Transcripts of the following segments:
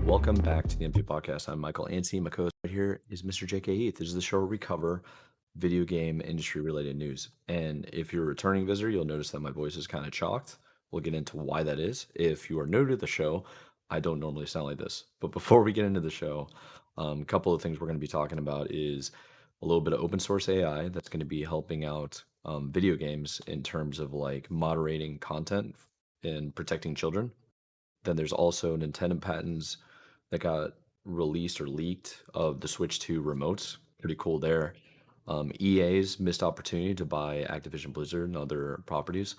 welcome back to the MP Podcast. I'm Michael Anstey. My co-host right here is Mr. J.K. Heath. This is the show where we cover video game industry related news. And if you're a returning visitor, you'll notice that my voice is kind of chalked. We'll get into why that is. If you are new to the show, I don't normally sound like this. But before we get into the show, a couple of things we're going to be talking about is a little bit of open source AI that's going to be helping out video games in terms of like moderating content and protecting children. Then there's also Nintendo patents that got released or leaked of the Switch 2 remotes. Pretty cool there. EA's missed opportunity to buy Activision Blizzard and other properties.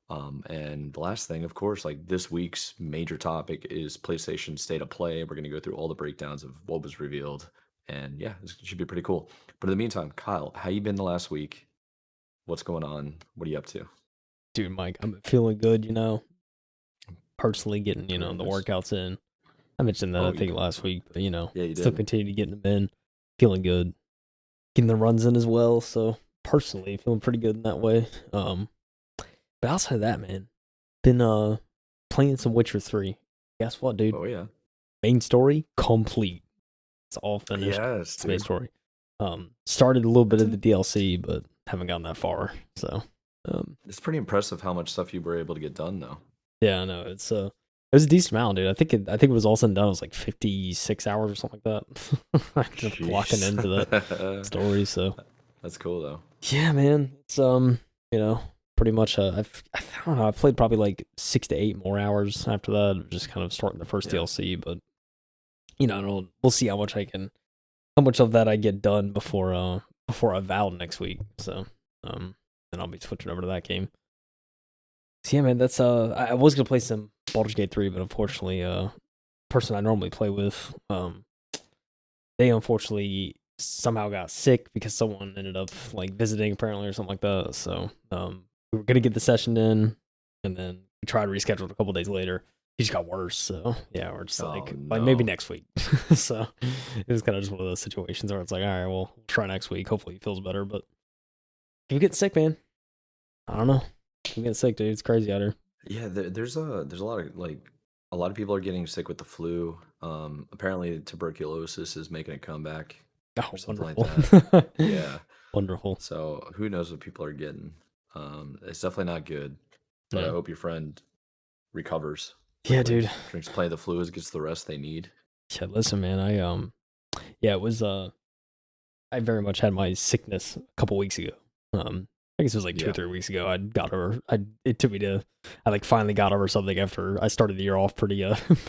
And the last thing, of course, like this week's major topic is PlayStation State of Play. We're going to go through all the breakdowns of what was revealed. And yeah, it should be pretty cool. But in the meantime, Kyle, how you been the last week? What's going on? What are you up to? Dude, Mike, I'm feeling good, personally getting, Very the nice. workouts in. I mentioned that, Oh, I think, last week, but, yeah, you still did. continue to get them in. Feeling good. Getting the runs in as well. So, personally, feeling pretty good in that way. But outside of that, man, been playing some Witcher 3. Guess what, dude? Oh, yeah. Main story complete. It's all finished. Yes, It's main dude. story. Started a little bit That's of the DLC, but haven't gotten that far. So, it's pretty impressive how much stuff you were able to get done, though. yeah, I know. It was a decent amount, dude. I think it was all said and done. It was like 56 hours or something like that. I ended up clocking into that Jeez. story. So That's cool, though. yeah, man. It's you know, pretty much. I don't know. I played probably like 6 to 8 more hours after that. Just kind of starting the first Yeah. DLC, but we'll see how much of that I get done before Avowed next week. So then I'll be switching over to that game. So yeah, man, that's I was gonna play some Baldur's Gate 3, but unfortunately, person I normally play with, they unfortunately somehow got sick because someone ended up like visiting apparently or something like that. So we were gonna get the session in, and then we tried to reschedule it a couple days later. He just got worse. So yeah, we're just Oh, like maybe no. next week. So it was kind of just one of those situations where it's like, all right, well, we'll try next week. Hopefully he feels better. But if you get sick, man, I don't know. If you get sick, dude, it's crazy out here. Yeah, there's a lot of a lot of people are getting sick with the flu. Apparently tuberculosis is making a comeback Oh, or something like wonderful. that. Yeah. Wonderful. So who knows what people are getting. It's definitely not good, but I Yeah. hope your friend recovers Yeah, quickly, dude. drinks plenty of the fluids, gets the rest they need. Yeah, listen, man. Yeah, it was. I very much had my sickness a couple weeks ago. I guess it was like 2 or Yeah. 3 weeks ago. I got over. It took me to. I like finally got over something after I started the year off pretty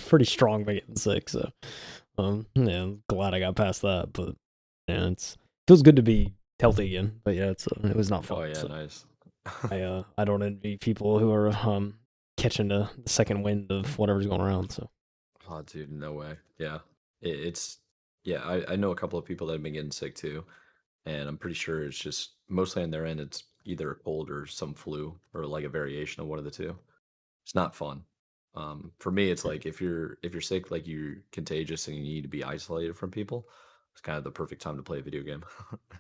pretty strong by getting sick. So, yeah, I'm glad I got past that. But yeah, it's feels good to be healthy again. But yeah, it was not Oh fun. yeah, So nice. I don't envy people who are catching the second wind of whatever's going around. So. Oh, dude, no way. Yeah. It's yeah, I know a couple of people that have been getting sick too, and I'm pretty sure it's just mostly on their end it's either a cold or some flu or like a variation of one of the two. It's not fun. For me it's like if you're sick, like you're contagious and you need to be isolated from people, it's kind of the perfect time to play a video game,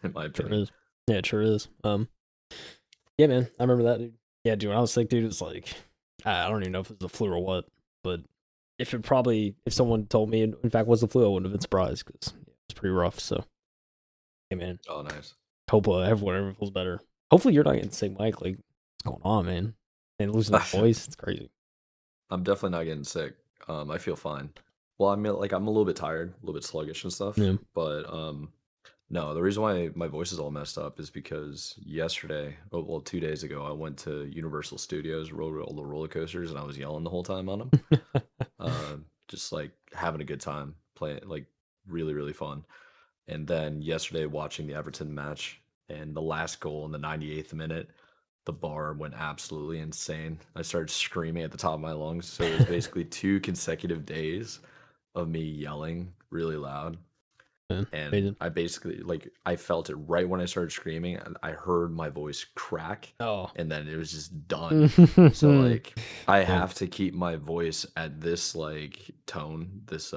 in my Sure opinion. is. Yeah, it sure is. Yeah, man, I remember that, dude. Yeah, dude, when I was sick, dude, it was like I don't even know if it was the flu or what, but if someone told me, in fact, was the flu, I wouldn't have been surprised because it's pretty rough. So, hey, man, Oh, nice. hope everyone feels better. Hopefully, you're not getting sick, Mike. Like, what's going on, man? And losing that voice, it's crazy. I'm definitely not getting sick. I feel fine. Well, I'm a little bit tired, a little bit sluggish and stuff, Yeah. but no, the reason why my voice is all messed up is because yesterday, oh, well, 2 days ago, I went to Universal Studios, rode all the roller coasters, and I was yelling the whole time on them. Just like having a good time playing, like really, really fun. And then yesterday, watching the Everton match and the last goal in the 98th minute, the bar went absolutely insane. I started screaming at the top of my lungs. So it was basically 2 consecutive days of me yelling really loud. Man, And amazing. I basically like I felt it right when I started screaming, and I heard my voice crack, Oh. and then it was just done. So like I Yeah. have to keep my voice at this like tone, this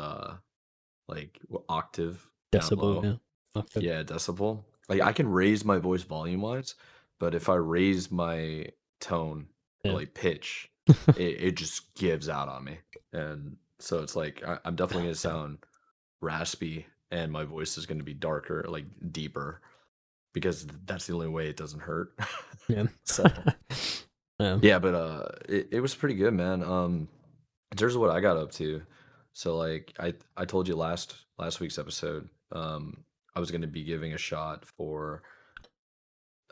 like octave down Decibel, low. yeah. Okay. Yeah, decibel. Like I can raise my voice volume wise, but if I raise my tone or Yeah. like pitch, it just gives out on me. And So it's like I'm definitely gonna Yeah. sound raspy, and my voice is gonna be darker, like deeper, because that's the only way it doesn't hurt. Yeah. So Yeah. yeah, but it was pretty good, man. In terms of what I got up to, so like I told you last week's episode, I was gonna be giving a shot for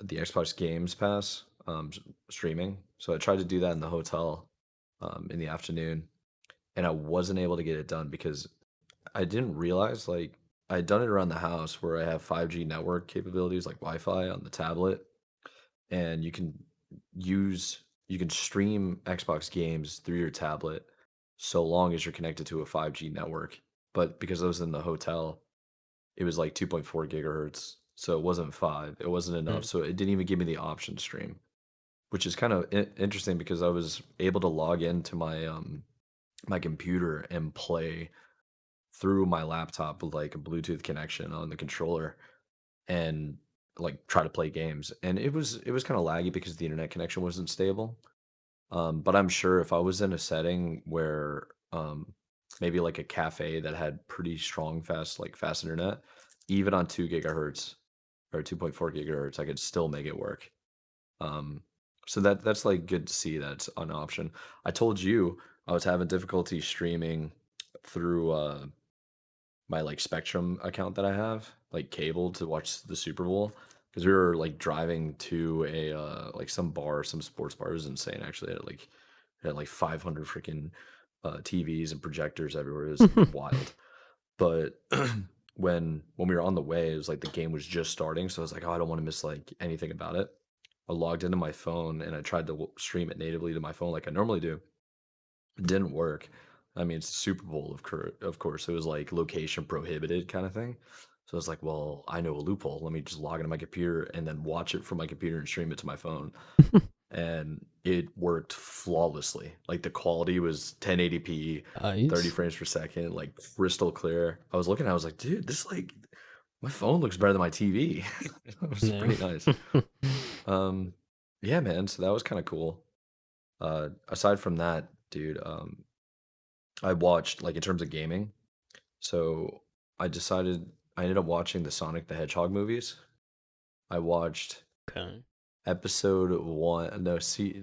the Xbox Games Pass streaming. So I tried to do that in the hotel in the afternoon, and I wasn't able to get it done because I didn't realize like I'd done it around the house where I have 5G network capabilities like Wi-Fi on the tablet, and you can stream Xbox games through your tablet so long as you're connected to a 5G network. But because I was in the hotel, it was like 2.4 gigahertz, so it wasn't 5. It wasn't enough, Mm. so it didn't even give me the option to stream, which is kind of interesting because I was able to log into my computer and play through my laptop with like a Bluetooth connection on the controller and like try to play games. And it was kind of laggy because the internet connection wasn't stable. But I'm sure if I was in a setting where maybe like a cafe that had pretty strong fast internet, even on 2 gigahertz or 2.4 gigahertz, I could still make it work. Um, so that's like good to see that's an option. I told you I was having difficulty streaming through my like Spectrum account that I have, like cable to watch the Super Bowl because we were like driving to a like some bar, some sports bar. It was insane actually. It had like 500 freaking TVs and projectors everywhere. It was wild. But when we were on the way, it was like the game was just starting, so I was like, oh, I don't want to miss like anything about it. I logged into my phone and I tried to stream it natively to my phone like I normally do. It didn't work. I mean, it's the Super Bowl, of course. It was like location prohibited kind of thing. So I was like, well, I know a loophole. Let me just log into my computer and then watch it from my computer and stream it to my phone. And it worked flawlessly. Like the quality was 1080p, 30 Nice. frames per second, like crystal clear. I was looking, I was like, dude, this like my phone looks better than my TV. It was Yeah. pretty nice. Um, yeah, man. So that was kind of cool. Aside from that, dude, I watched like in terms of gaming. So I ended up watching the Sonic the Hedgehog movies. I watched Okay. episode one. No, see,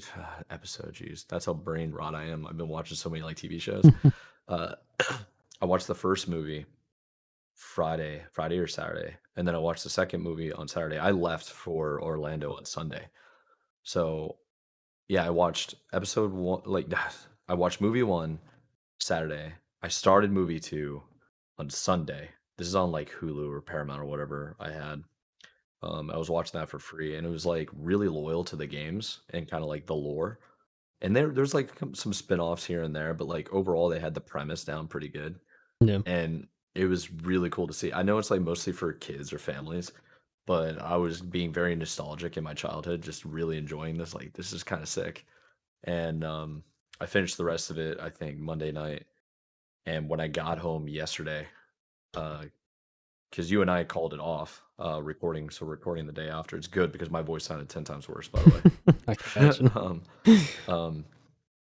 episode. Jeez, that's how brain rot I am. I've been watching so many like TV shows. Uh, I watched the first movie Friday or Saturday, and then I watched the second movie on Saturday. I left for Orlando on Sunday, so yeah, I watched episode one. Like, I watched movie one Saturday. I started movie two on Sunday. This is on like Hulu or Paramount or whatever I had. I was watching that for free, and it was like really loyal to the games and kind of like the lore. And there's like some spin-offs here and there, but like overall they had the premise down pretty good. Yeah. And it was really cool to see. I know it's like mostly for kids or families, but I was being very nostalgic in my childhood, just really enjoying this. Like this is kind of sick. And I finished the rest of it, I think, Monday night. And when I got home yesterday, because you and I called it off, recording, so recording the day after, it's good because my voice sounded 10 times worse, by the I can way. imagine. Um,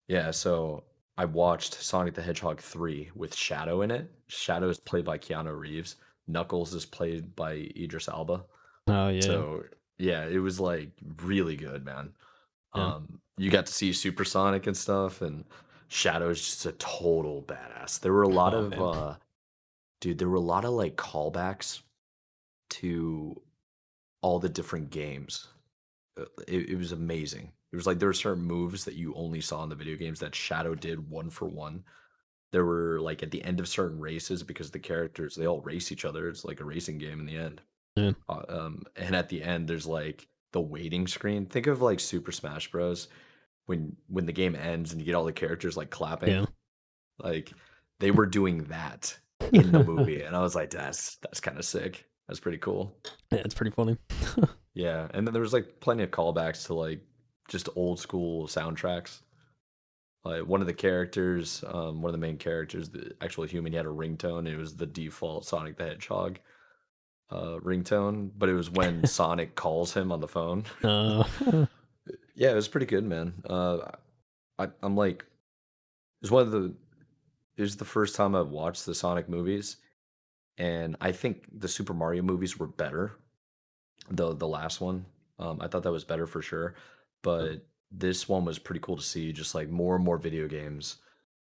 yeah, so I watched Sonic the Hedgehog 3 with Shadow in it. Shadow is played by Keanu Reeves. Knuckles is played by Idris Elba. Oh yeah. So yeah, it was like really good, man. Yeah. You got to see Supersonic and stuff, and Shadow is just a total badass. There were a lot Oh of man. dude, there were a lot of like callbacks to all the different games. It was amazing. It was like there were certain moves that you only saw in the video games that Shadow did one for one. There were like at the end of certain races because the characters they all race each other. It's like a racing game in the end. Yeah. And at the end, there's like the waiting screen. Think of like Super Smash Bros. When the game ends and you get all the characters like clapping. Yeah. Like they were doing that in the movie, and I was like, that's kind of sick. That's pretty cool. Yeah, it's pretty funny. Yeah, and then there was like plenty of callbacks to like just old school soundtracks. Like one of the main characters, the actual human, he had a ringtone. It was the default Sonic the Hedgehog ringtone, but it was when Sonic calls him on the phone. uh, Yeah, it was pretty good, man. I'm like, it's one of the it was the first time I watched the Sonic movies, and I think the Super Mario movies were better. The last one, I thought that was better for sure, but this one was pretty cool to see just, like, more and more video games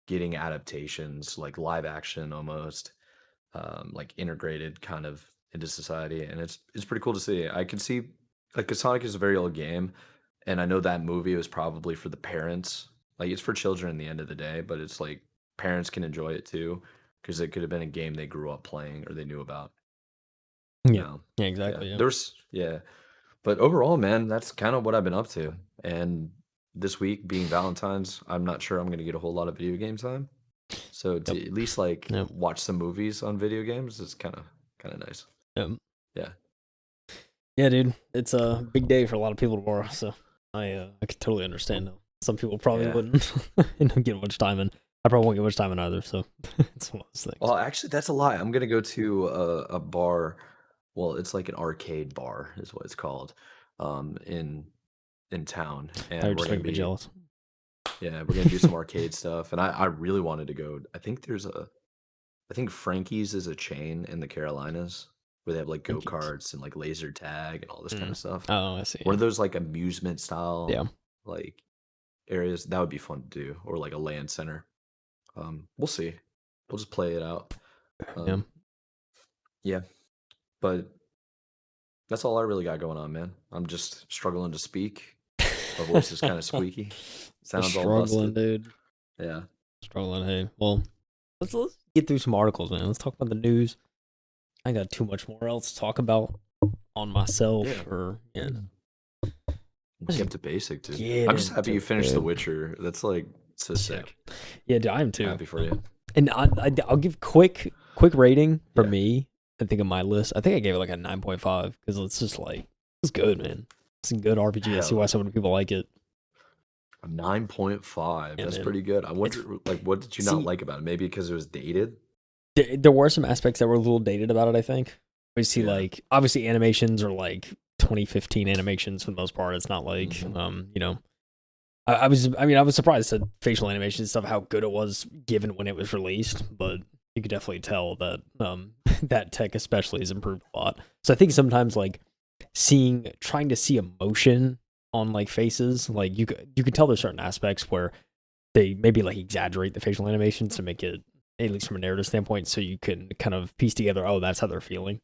getting adaptations, like, live action almost, like, integrated kind of into society, and it's pretty cool to see. I can see like, 'cause Sonic is a very old game, and I know that movie was probably for the parents. Like, it's for children in the end of the day, but it's like parents can enjoy it too, because it could have been a game they grew up playing or they knew about, you Yeah. know? Yeah, Yeah, exactly, yeah. there's yeah. But overall, man, that's kind of what I've been up to. And this week being Valentine's, I'm not sure I'm gonna get a whole lot of video game time. So Yep. to at least like Yep. watch some movies on video games is kind of nice. Yep. Yeah. Yeah, dude. It's a big day for a lot of people tomorrow, so I could totally understand though. Some people probably Yeah. wouldn't end up getting much time in. I probably won't get much time in either, so it's one of those things. Well, actually, that's a lie. I'm gonna go to a bar. Well, it's like an arcade bar, is what it's called, in town, Now and you're we're just gonna making me be jealous. yeah, we're gonna do some arcade stuff. And I really wanted to go. I think Frankie's is a chain in the Carolinas where they have like go Yankees. karts and like laser tag and all this kind Mm. of stuff. Oh, I see. One of those like amusement style Yeah. like areas that would be fun to do, or like a land center. We'll see. We'll just play it out. Yeah. Um, yeah, but that's all I really got going on, man. I'm just struggling to speak. My voice is kind of squeaky. Just Sounds all struggling, busted. dude. Yeah. Struggling. Hey, well, let's get through some articles, man. Let's talk about the news. I got too much more else to talk about on Yeah. myself, or yeah. Kept it basic, dude. Get I'm just happy you into finished The it. Witcher. That's like so Yeah. sick. Yeah, dude, I am too. Happy for you. And I'll give quick rating for Yeah. me. I think of my list. I think I gave it like a 9.5 because it's just like it's good, man. It's a good RPG. I see Hell, why so many people like it. a 9.5. Yeah, That's man. pretty good. I It's wonder, like, what did you not see, like about it? Maybe because it was dated? there were some aspects that were a little dated about it. I think we see Yeah. like obviously animations are like 2015 animations for the most part. It's not like Mhm. you know. I was surprised at facial animation and stuff how good it was given when it was released, but you could definitely tell that that tech especially has improved a lot. So I think sometimes like trying to see emotion on like faces, like you could tell there's certain aspects where they maybe like exaggerate the facial animations to make it at least from a narrative standpoint, so you can kind of piece together, oh, that's how they're feeling.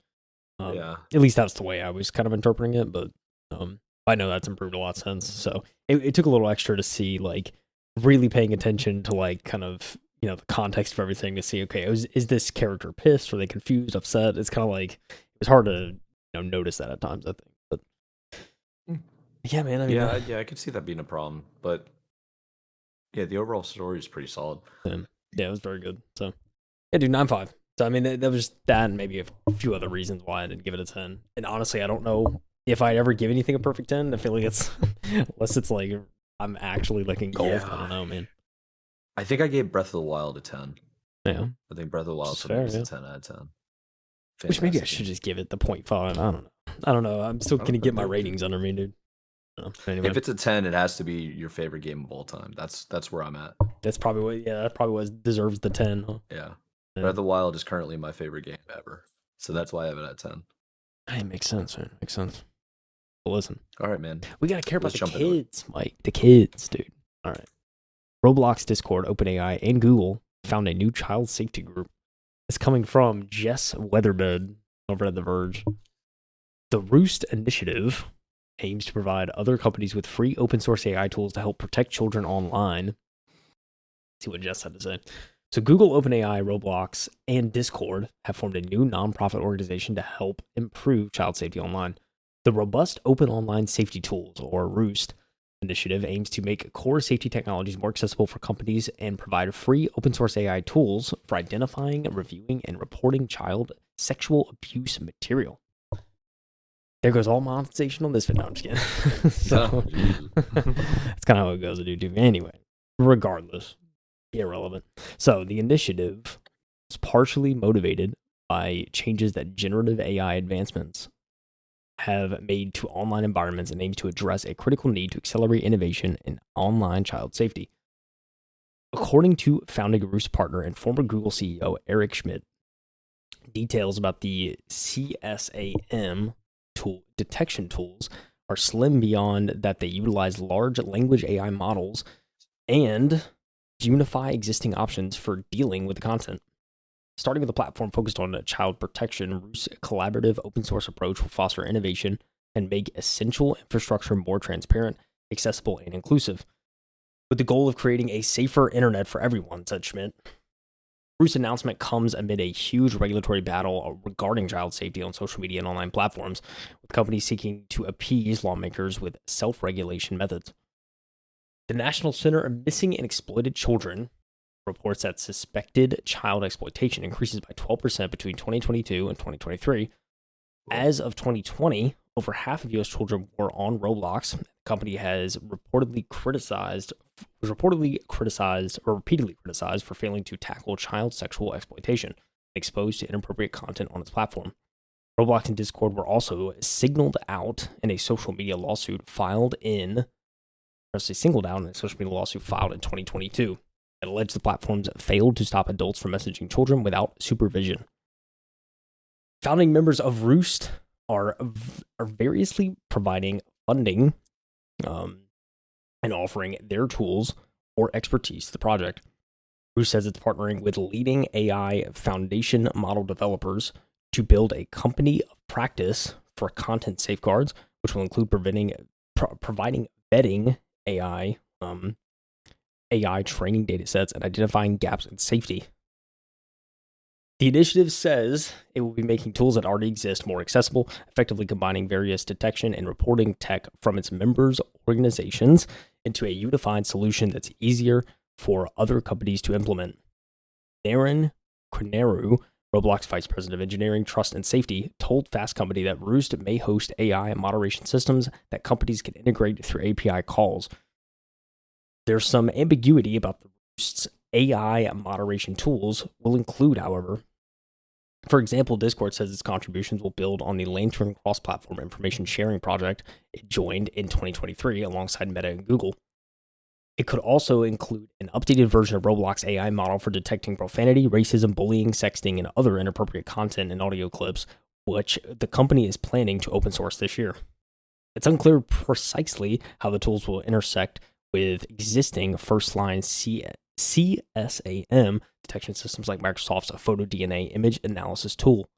Yeah. At least that's the way I was kind of interpreting it, but I know that's improved a lot since. So it took a little extra to see like really paying attention to like kind of the context of everything to see, okay, is this character pissed? Are they confused, upset? It's kind of like it was hard to notice that at times, I think. But Mm. yeah, man, I mean, Yeah, I could see that being a problem. But yeah, the overall story is pretty solid. yeah, it was very good. So yeah, dude, 9.5. So I mean, that was that, and maybe a few other reasons why I didn't give it a 10. And honestly, I don't know if I'd ever give anything a perfect 10. I feel like it's unless it's like I'm actually like engulfed. I Yeah. don't know, man. I think I gave Breath of the Wild a 10. Yeah, I think Breath of the which Wild is for me fair. was a Yeah, 10 out of 10. which maybe I Fantastic should game. just give it the 0.5. I don't know. I don't know. I'm still I gonna don't know, get my dude. ratings under me, dude. Anyway, If it's a 10, it has to be your favorite game of all time. That's where I'm at. that's probably what. Yeah, that probably was deserves the 10. Huh? Yeah. Yeah. Breath of the Wild is currently my favorite game ever. So that's why I have it at 10. Hey, makes sense, man. Makes sense. Well, listen, All right, man. we gotta care about Let's the jump into it. kids, Mike. The kids, dude. All right. Roblox, Discord, OpenAI, and Google found a new child safety group. It's coming from Jess Weatherbed over at The Verge. The Roost Initiative aims to provide other companies with free open source AI tools to help protect children online. Let's see what Jess had to say. So Google, OpenAI, Roblox, and Discord have formed a new nonprofit organization to help improve child safety online. The Robust Open Online Safety Tools, or Roost, initiative aims to make core safety technologies more accessible for companies and provide free open source AI tools for identifying, reviewing, and reporting child sexual abuse material. There goes all monetization on this video. No, I'm just kidding. So that's kind of how it goes, dude. Anyway, regardless, irrelevant. So the initiative is partially motivated by changes that generative AI advancements have made to online environments and aims to address a critical need to accelerate innovation in online child safety. According to founding Roost partner and former Google CEO Eric Schmidt, details about the CSAM tool detection tools are slim beyond that they utilize large language AI models and unify existing options for dealing with the content. Starting with a platform focused on child protection, Roost's collaborative open source approach will foster innovation and make essential infrastructure more transparent, accessible, and inclusive, with the goal of creating a safer internet for everyone, said Schmidt. Roost's announcement comes amid a huge regulatory battle regarding child safety on social media and online platforms, with companies seeking to appease lawmakers with self-regulation methods. The National Center of Missing and Exploited Children reports that suspected child exploitation increases by 12% between 2022 and 2023. As of 2020, over half of U.S. children were on Roblox. The company has repeatedly criticized for failing to tackle child sexual exploitation exposed to inappropriate content on its platform. Roblox and Discord were also singled out in a social media lawsuit filed in 2022 that alleged the platforms failed to stop adults from messaging children without supervision. Founding members of Roost are variously providing funding and offering their tools or expertise to the project. Roost says it's partnering with leading AI foundation model developers to build a company of practice for content safeguards, which will include providing vetting AI training data sets and identifying gaps in safety. The initiative says it will be making tools that already exist more accessible, effectively combining various detection and reporting tech from its members' organizations into a unified solution that's easier for other companies to implement. Darren Quineru, Roblox Vice President of Engineering, Trust, and Safety, told Fast Company that Roost may host AI moderation systems that companies can integrate through API calls. There's some ambiguity about the Roost's AI moderation tools will include, however. For example, Discord says its contributions will build on the Lantern cross-platform information sharing project it joined in 2023 alongside Meta and Google. It could also include an updated version of Roblox AI model for detecting profanity, racism, bullying, sexting, and other inappropriate content and audio clips, which the company is planning to open source this year. It's unclear precisely how the tools will intersect with existing first-line CSAM detection systems like Microsoft's Photo DNA image analysis tool.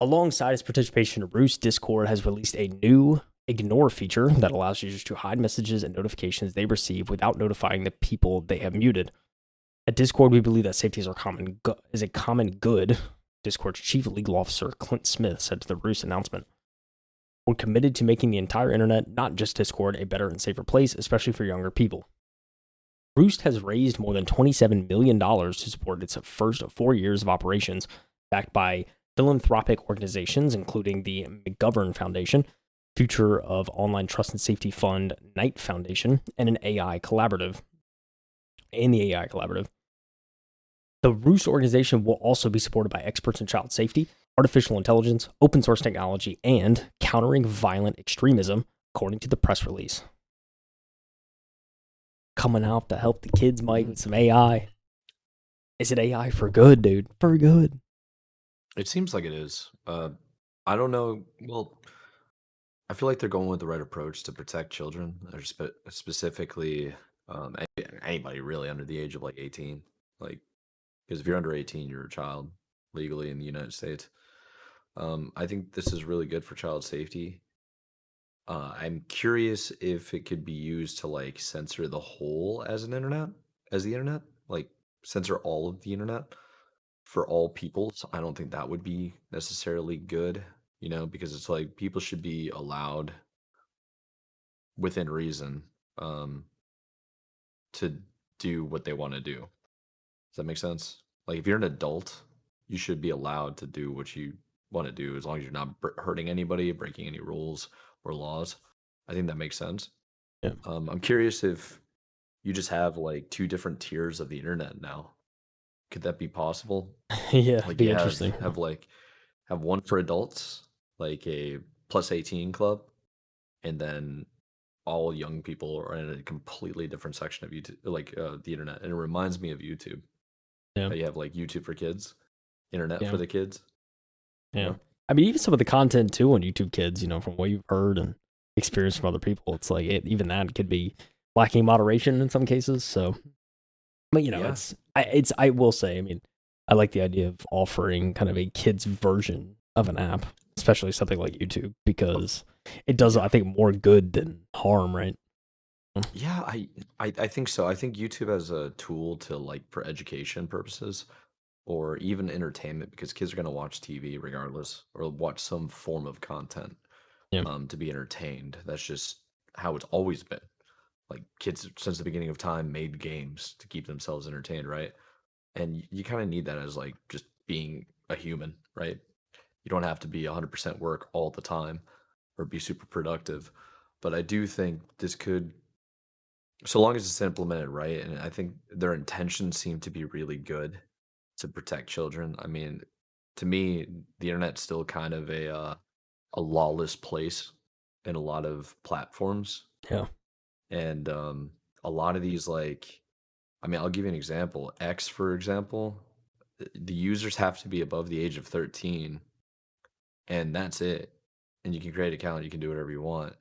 Alongside its participation in Roost, Discord has released a new ignore feature that allows users to hide messages and notifications they receive without notifying the people they have muted. At Discord, we believe that safety is a common good, Discord's chief legal officer, Clint Smith, said to the Roost announcement. We're committed to making the entire internet, not just Discord, a better and safer place, especially for younger people. Roost has raised more than $27 million to support its first 4 years of operations, backed by philanthropic organizations, including the McGovern Foundation, Future of Online Trust and Safety Fund, Knight Foundation, and the AI Collaborative. The Roost organization will also be supported by experts in child safety, artificial intelligence, open source technology, and countering violent extremism, according to the press release. Coming out to help the kids, Mike, with some AI. Is it AI for good, dude? For good. It seems like it is. I don't know. Well, I feel like they're going with the right approach to protect children, or specifically anybody really under the age of like 18. Like, because if you're under 18, you're a child legally in the United States. I think this is really good for child safety. I'm curious if it could be used to like censor the whole as the internet, like censor all of the internet for all people. So I don't think that would be necessarily good, because it's like people should be allowed within reason to do what they want to do. Does that make sense? Like if you're an adult, you should be allowed to do what you want to do as long as you're not hurting anybody, breaking any rules or laws. I think that makes sense. Yeah. I'm curious if you just have like two different tiers of the internet now. Could that be possible? Yeah, Like be you interesting. have one for adults, like a plus 18 club, and then all young people are in a completely different section of YouTube, like the internet, and it reminds me of YouTube. Yeah. How you have like YouTube for kids, internet for Yeah. the kids. You Yeah. know? I mean, even some of the content too on YouTube Kids, from what you've heard and experienced from other people, it's like even that could be lacking moderation in some cases. So, but Yeah, I will say, I mean, I like the idea of offering kind of a kids version of an app, especially something like YouTube, of because it does, yeah, I think, more good than harm, right? yeah. I think so. I think YouTube as a tool to like for education purposes or even entertainment because kids are gonna watch TV regardless or watch some form of content Yeah. to be entertained. That's just how it's always been. Like kids since the beginning of time made games to keep themselves entertained, right? And you kind of need that as like just being a human, right? You don't have to be 100% work all the time or be super productive. But I do think this could, so long as it's implemented right, and I think their intentions seem to be really good to protect children. I mean, to me, the internet's still kind of a lawless place in a lot of platforms, Yeah. and a lot of these like, I mean, I'll give you an example. X, for example, the users have to be above the age of 13, and that's it. And you can create an account, you can do whatever you want.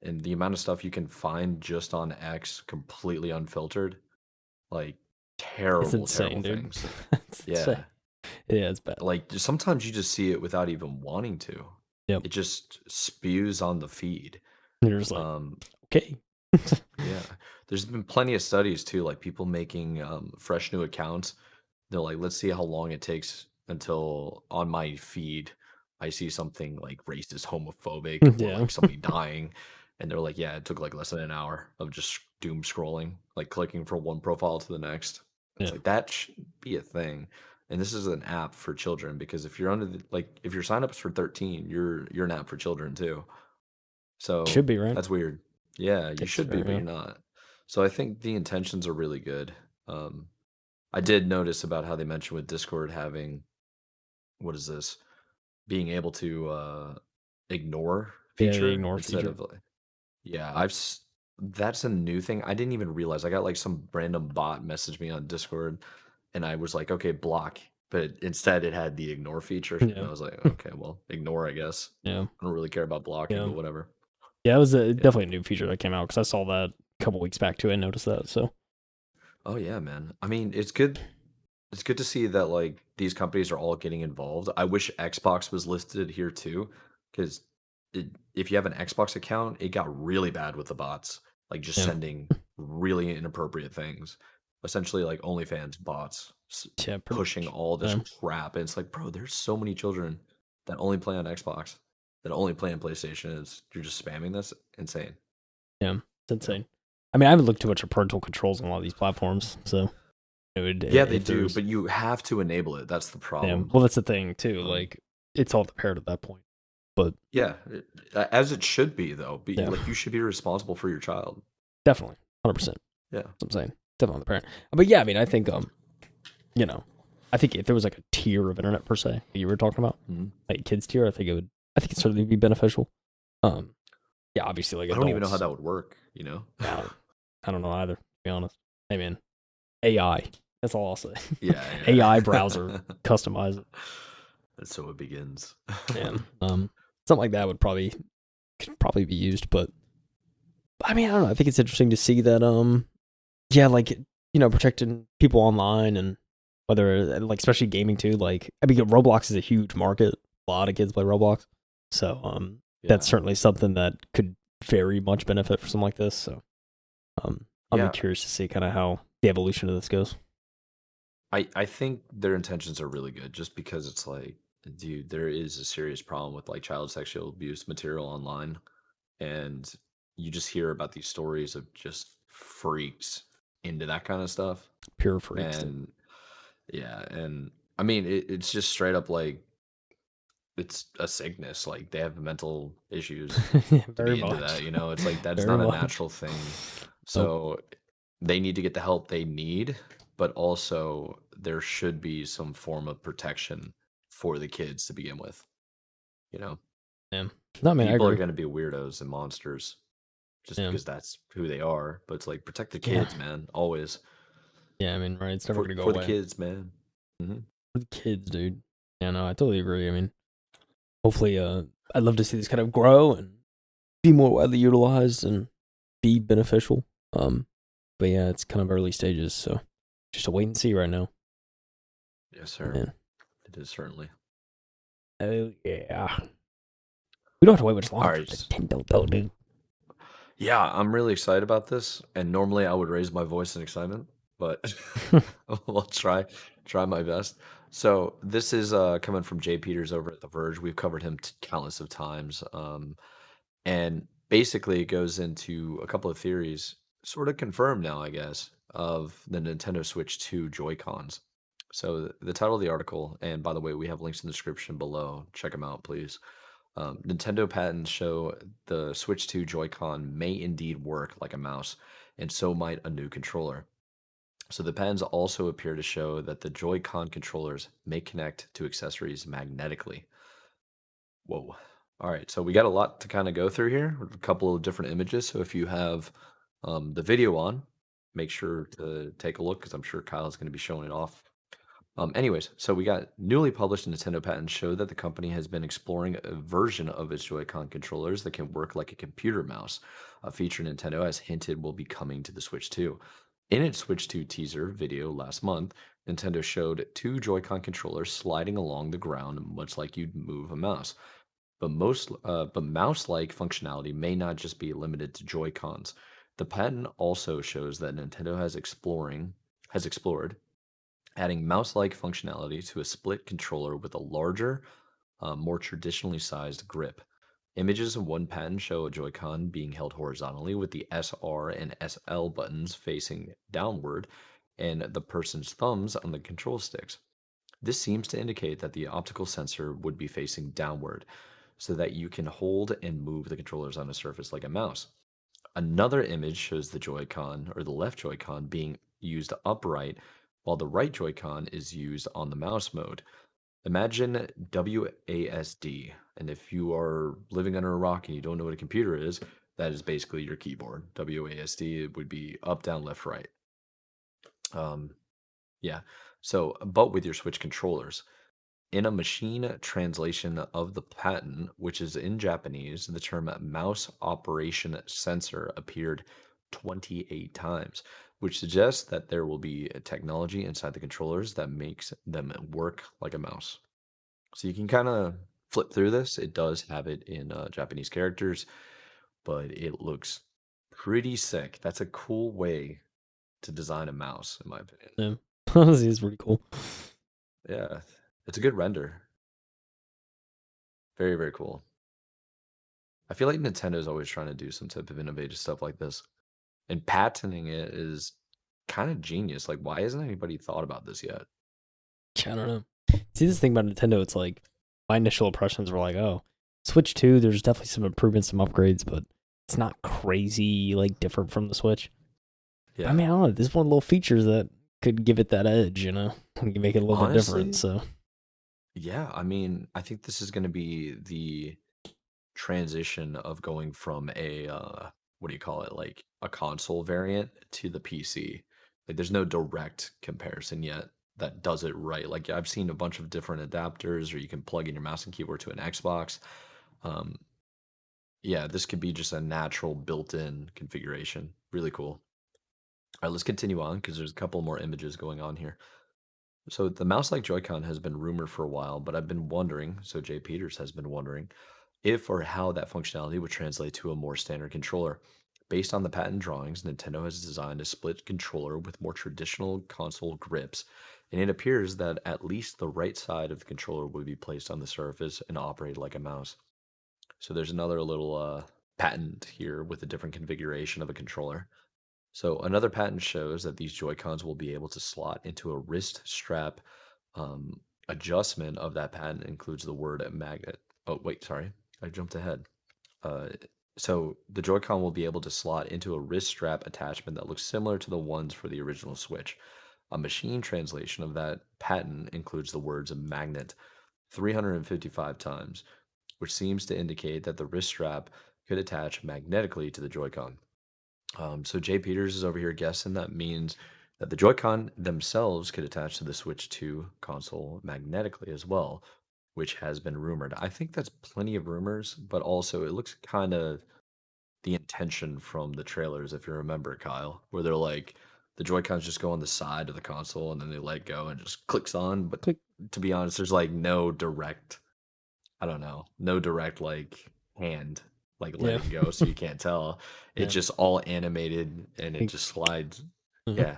And the amount of stuff you can find just on X completely unfiltered, like It's terrible, insane, terrible dude. things. It's insane. Yeah. Yeah, it's bad. Like sometimes you just see it without even wanting to. Yep. It just spews on the feed. And you're just like, Um, okay. yeah. There's been plenty of studies too, like people making fresh new accounts. They're like, let's see how long it takes until on my feed I see something like racist, homophobic, or Yeah. like somebody dying. And they're like, yeah, it took like less than an hour of just doom scrolling, like clicking from one profile to the next. It's Yeah. like that should be a thing. And this is an app for children because if you're under the, like if your sign up's for 13, you're an app for children too. Should So be, right? that's weird. Yeah, you It's should be, fair, but yeah. you're not. So I think the intentions are really good. I did notice about how they mentioned with Discord having what is this? Being able to ignore Yeah, the feature ignore instead feature. of like yeah, that's a new thing. I didn't even realize. I got like some random bot message me on Discord and I was like, okay, block. But instead it had the ignore feature. And Yeah. I was like, okay, well, ignore, I guess. Yeah. I don't really care about blocking, Yeah. but whatever. Yeah, it was Yeah. definitely a new feature that came out because I saw that a couple weeks back too. I noticed that. So, Oh yeah, man. I mean, it's good. It's good to see that like these companies are all getting involved. I wish Xbox was listed here too, because if you have an Xbox account, it got really bad with the bots, like just yeah. sending really inappropriate things. Essentially, like OnlyFans bots Yeah, pretty pushing much. all this crap. And it's like, bro, there's so many children that only play on Xbox, that only play on PlayStation. You're just spamming this. Insane. Yeah. It's You know? insane. I mean, I haven't looked too much at parental controls on a lot of these platforms. So, Yeah, they if do, there's, but you have to enable it. That's the yeah, problem. well, that's the thing too. Um, Like, it's all the parent at that point. But Yeah, as it should be though. Be yeah, like you should be responsible for your child. definitely, 100%. Yeah. I'm saying definitely the parent. But yeah, I mean, I think you know, I think if there was like a tier of internet per se, like you were talking about, Mhm. like kids tier, I think it would. I think it certainly be beneficial. Um, yeah, obviously like I don't even know how adults. that would work, you know? I don't know either. To be honest, hey man, AI. That's all I'll say. Yeah, AI browser, yeah. customize it. That's so it begins. And something like that would probably could probably be used. But I mean, I don't know. I think it's interesting to see that yeah, like protecting people online and whether like especially gaming too. Like I mean, Roblox is a huge market. A lot of kids play Roblox, so that's Yeah. certainly something that could very much benefit for something like this. So I'll be Yeah, curious to see kind of how the evolution of this goes. I think their intentions are really good just because it's like, dude, there is a serious problem with like child sexual abuse material online. And you just hear about these stories of just freaks into that kind of stuff. Pure freaks. And yeah, and I mean, it's just straight up like it's a sickness. Like they have mental issues to Very be into much. that. It's like that's Very not a much. natural thing. Nope. So they need to get the help they need, but also there should be some form of protection for the kids to begin with. You know, Yeah. No, I mean I people are agree. going to be weirdos and monsters. just Yeah. because that's who they are. But it's like protect the Yeah. kids, man. Always Yeah, I mean, right, it's never for gonna go for the away. kids, man. Hmm. For the kids, dude. Yeah, no, I totally agree. I mean, hopefully, I'd love to see this kind of grow and be more widely utilized and be beneficial. But yeah, it's kind of early stages, so just a wait and see right now. Yes, sir. Man. It is certainly. Oh yeah. We don't have to wait much All longer for right. Nintendo though, dude. Yeah, I'm really excited about this. And normally I would raise my voice in excitement, but I'll try my best. So this is coming from Jay Peters over at The Verge. We've covered him countless of times. And basically it goes into a couple of theories, sort of confirmed now, I guess, of the Nintendo Switch 2 Joy-Cons. So the title of the article, and by the way, we have links in the description below. Check them out, please. Nintendo patents show the Switch 2 Joy-Con may indeed work like a mouse, and so might a new controller. So the patents also appear to show that the Joy-Con controllers may connect to accessories magnetically. Whoa. All right, so we got a lot to kind of go through here, a couple of different images. So if you have the video on, make sure to take a look because I'm sure Kyle is going to be showing it off. Anyways, so we got newly published Nintendo patents show that the company has been exploring a version of its Joy-Con controllers that can work like a computer mouse, a feature Nintendo has hinted will be coming to the Switch 2. In its Switch 2 teaser video last month, Nintendo showed two Joy-Con controllers sliding along the ground, much like you'd move a mouse. But mouse-like functionality may not just be limited to Joy-Cons. The patent also shows that Nintendo has explored adding mouse-like functionality to a split controller with a larger, more traditionally sized grip. Images in one patent show a Joy-Con being held horizontally with the SR and SL buttons facing downward and the person's thumbs on the control sticks. This seems to indicate that the optical sensor would be facing downward so that you can hold and move the controllers on a surface like a mouse. Another image shows the Joy-Con or the left Joy-Con being used upright while the right Joy-Con is used on the mouse mode. Imagine WASD, and if you are living under a rock and you don't know what a computer is, that is basically your keyboard. WASD would be up, down, left, right. Um, yeah. So, but with your Switch controllers. In a machine translation of the patent, which is in Japanese, the term mouse operation sensor appeared 28 times, which suggests that there will be a technology inside the controllers that makes them work like a mouse. So you can kind of flip through this. It does have it in Japanese characters, but it looks pretty sick. That's a cool way to design a mouse, in my opinion. Yeah. Honestly, it's pretty cool. Yeah, it's a good render. Very, very cool. I feel like Nintendo's always trying to do some type of innovative stuff like this. And patenting it is kind of genius. Like, why hasn't anybody thought about this yet? I don't know. See, this thing about Nintendo, it's like my initial impressions were like, oh, Switch 2, there's definitely some improvements, some upgrades, but it's not crazy, like, different from the Switch. I Yeah. mean, I don't know. There's one little features that could give it that edge, you know? Can make it a little bit different, Honestly, so. yeah. I mean, I think this is going to be the transition of going from a, what do you call it? Like a console variant to the PC. Like, there's no direct comparison yet that does it right. Like, I've seen a bunch of different adapters, or you can plug in your mouse and keyboard to an Xbox. Um, Yeah, this could be just a natural built-in configuration. Really cool. All right, let's continue on because there's a couple more images going on here. So the mouse-like Joy-Con has been rumored for a while, but I've been wondering, so Jay Peters has been wondering, if or how that functionality would translate to a more standard controller. Based on the patent drawings, Nintendo has designed a split controller with more traditional console grips, and it appears that at least the right side of the controller would be placed on the surface and operate like a mouse. So there's another little patent here with a different configuration of a controller. So another patent shows that these Joy-Cons will be able to slot into a wrist strap. Adjustment of that patent includes the word magnet. Oh, wait, sorry. I jumped ahead. Uh, so the Joy-Con will be able to slot into a wrist strap attachment that looks similar to the ones for the original Switch. A machine translation of that patent includes the words magnet 355 times, which seems to indicate that the wrist strap could attach magnetically to the Joy-Con. So Jay Peters is over here guessing that means that the Joy-Con themselves could attach to the Switch 2 console magnetically as well, which has been rumored. I think that's plenty of rumors, but also it looks kind of the intention from the trailers, if you remember, Kyle, where they're like the Joy-Cons just go on the side of the console and then they let go and it just clicks on. But Click. to be honest, there's like no direct, I don't know, no direct like hand like Yeah. letting go, so you can't tell. It's Yeah. just all animated and it Think- just slides. mhm. Yeah,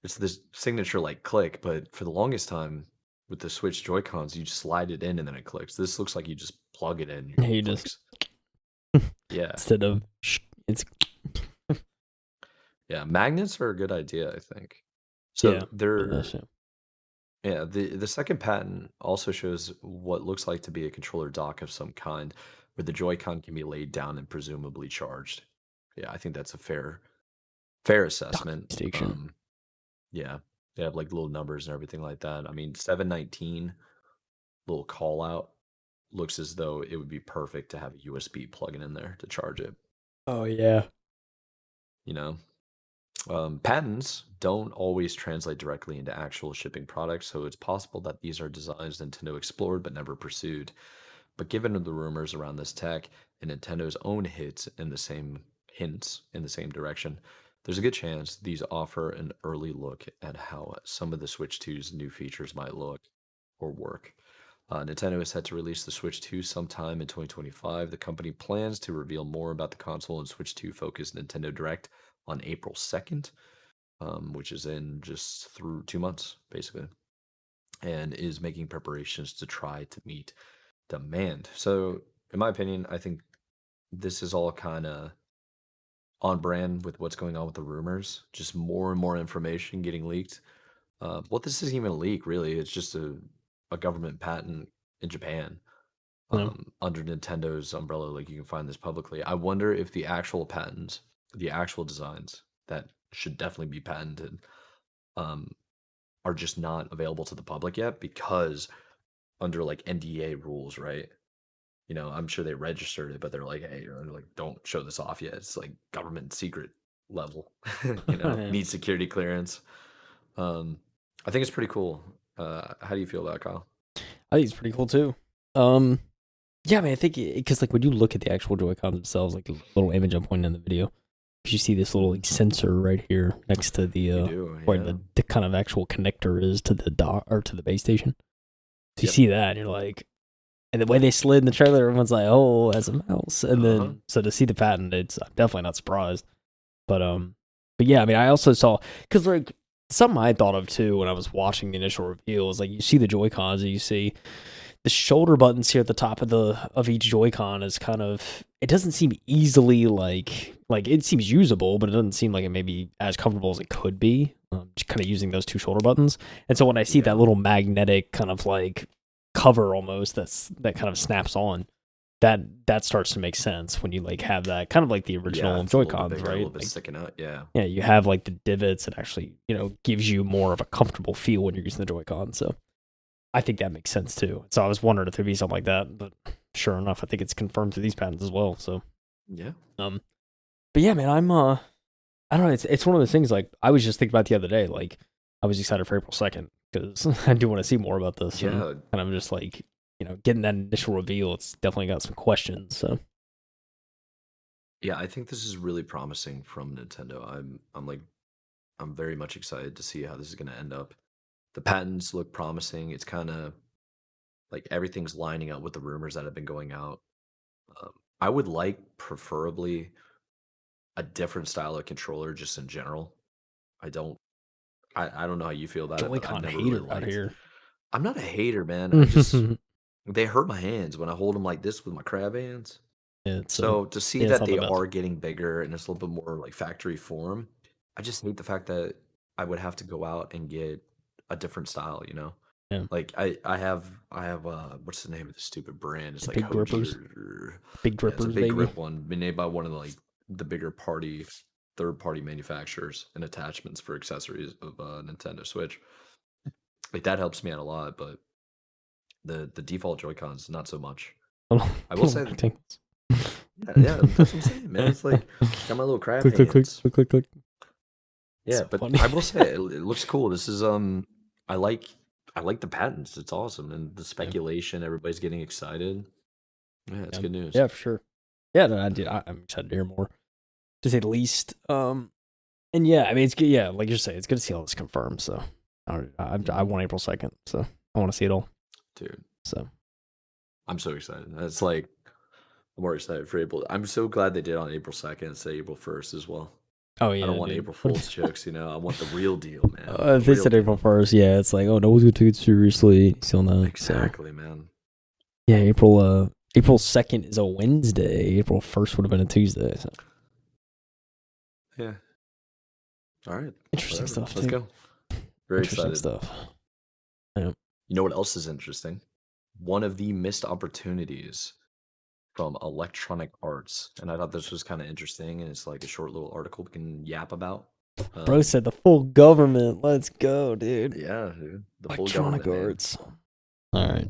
it's this signature like click, but for the longest time with the Switch Joy-Cons, you just slide it in and then it clicks. This looks like you just plug it in, Yeah, it you just clicks. Yeah. instead of it's Yeah, magnets are a good idea, I think. yeah. So they're Yeah. yeah, the second patent also shows what looks like to be a controller dock of some kind, where the Joy-Con can be laid down and presumably charged. Yeah, I think that's a fair Docking assessment. station. Yeah, they have like little numbers and everything like that. I mean, 719 little call out looks as though it would be perfect to have a USB plug-in in there to charge it. Oh yeah. You know, patents don't always translate directly into actual shipping products, so it's possible that these are designs Nintendo explored but never pursued. But given the rumors around this tech and Nintendo's own hints in the same direction, there's a good chance these offer an early look at how some of the Switch 2's new features might look or work. Nintendo is set to release the Switch 2 sometime in 2025. The company plans to reveal more about the console and Switch 2 focused Nintendo Direct on April 2nd, which is in just through 2 months, basically, and is making preparations to try to meet demand. So, in my opinion, I think this is all kind of on brand with what's going on with the rumors. Just more and more information getting leaked. What this isn't even a leak, really. It's just a government patent in Japan Yeah. under Nintendo's umbrella. Like you can find this publicly. I wonder if the actual patents, the actual designs that should definitely be patented, um, are just not available to the public yet because under like NDA rules, right? I'm sure they registered it, but they're like, hey, like, don't show this off yet. It's like government secret level, Yeah. needs security clearance. Um, I think it's pretty cool. How do you feel about it, Kyle? I think it's pretty cool too. Um, yeah, I mean, I think because like when you look at the actual Joy-Cons themselves, like the little image I'm pointing in the video, because you see this little like sensor right here next to the You do, where yeah. the kind of actual connector is to the dock or to the base station. So you Yep. see that, and you're like, and the way they slid in the trailer, everyone's like, "Oh, that's a mouse." And Uh-huh. then so to see the patent, I'm definitely not surprised. But yeah, I mean, I also saw because like something I thought of too when I was watching the initial reveal was like you see the Joy Cons and you see the shoulder buttons here at the top of each Joy-Con is kind of it doesn't seem easily like it seems usable, but it doesn't seem like it may be as comfortable as it could be. Just kind of using those two shoulder buttons, and so when I see Yeah. that little magnetic kind of like cover almost that kind of snaps on, that starts to make sense when you like have that kind of like the original It's a little bit Joy-Cons, bigger, a right? little bit Like, sticking out. Yeah. yeah, you have like the divots. It actually gives you more of a comfortable feel when you're using the Joy-Con. So I think that makes sense too. So I was wondering if there'd be something like that, but sure enough, I think it's confirmed through these patents as well. So Yeah. but yeah, man, I don't know. It's one of those things like I was just thinking about the other day. Like I was excited for April 2nd because I do want to see more about this. Yeah. And I'm just like getting that initial reveal. It's definitely got some questions. So Yeah, I think this is really promising from Nintendo. I'm very much excited to see how this is going to end up. The patents look promising. It's kind of like everything's lining up with the rumors that have been going out. I would like preferably a different style of controller just in general. I don't I don't know how you feel about it, but I've Joy-Con never really hater out liked. here. I'm not a hater, man. Yeah, They hurt my hands when I hold them like this with my crab hands. it's So to see yeah, it's that not the they best. are getting bigger and it's a little bit more like factory form, I just hate the fact that I would have to go out and get a different style. Yeah, Like I have what's the name of the stupid brand? It's the like big Koji grippers, or big yeah, it's a grippers, big baby. grip one made by one of the bigger third party manufacturers and attachments for accessories of Nintendo Switch. Like that helps me out a lot, but the default Joy-Cons not so much. I will Little say rectangles. Yeah, that's what I'm saying, man. It's like got my little crab click, click, click, hands. click, click, click. Yeah, So but funny. I will say it looks cool. This is I like I like the patents. It's awesome, and the Yeah, speculation. Everybody's getting excited. Yeah, it's yeah, good news. yeah, for sure. Yeah, no, I'm excited to hear more, to say the least. And yeah, I mean, it's good. Yeah, like you're saying, it's good to see all this confirmed. So I Mhm. want April 2nd. So I want to see it all. Dude, So I'm so excited. It's like I'm more excited for April. I'm so glad they did on April 2nd instead of April 1st as well. oh I don't yeah, want dude. April Fool's jokes, I want the real deal, man. The If they real said April deal. 1st, yeah, it's like, oh, no one's gonna take it seriously. Still not. So Exactly, man. yeah, April 2nd is a Wednesday. April 1st would have been a Tuesday. So Yeah. All right. interesting Whatever. stuff Let's too. go. Very Interesting excited. stuff. Yeah. You know what else is interesting? One of the missed opportunities from Electronic Arts, and I thought this was kind of interesting, and it's like a short little article we can yap about. Bro said the full government. Let's go, dude. Yeah, dude, the full Electronic government, man. arts. All right. All right,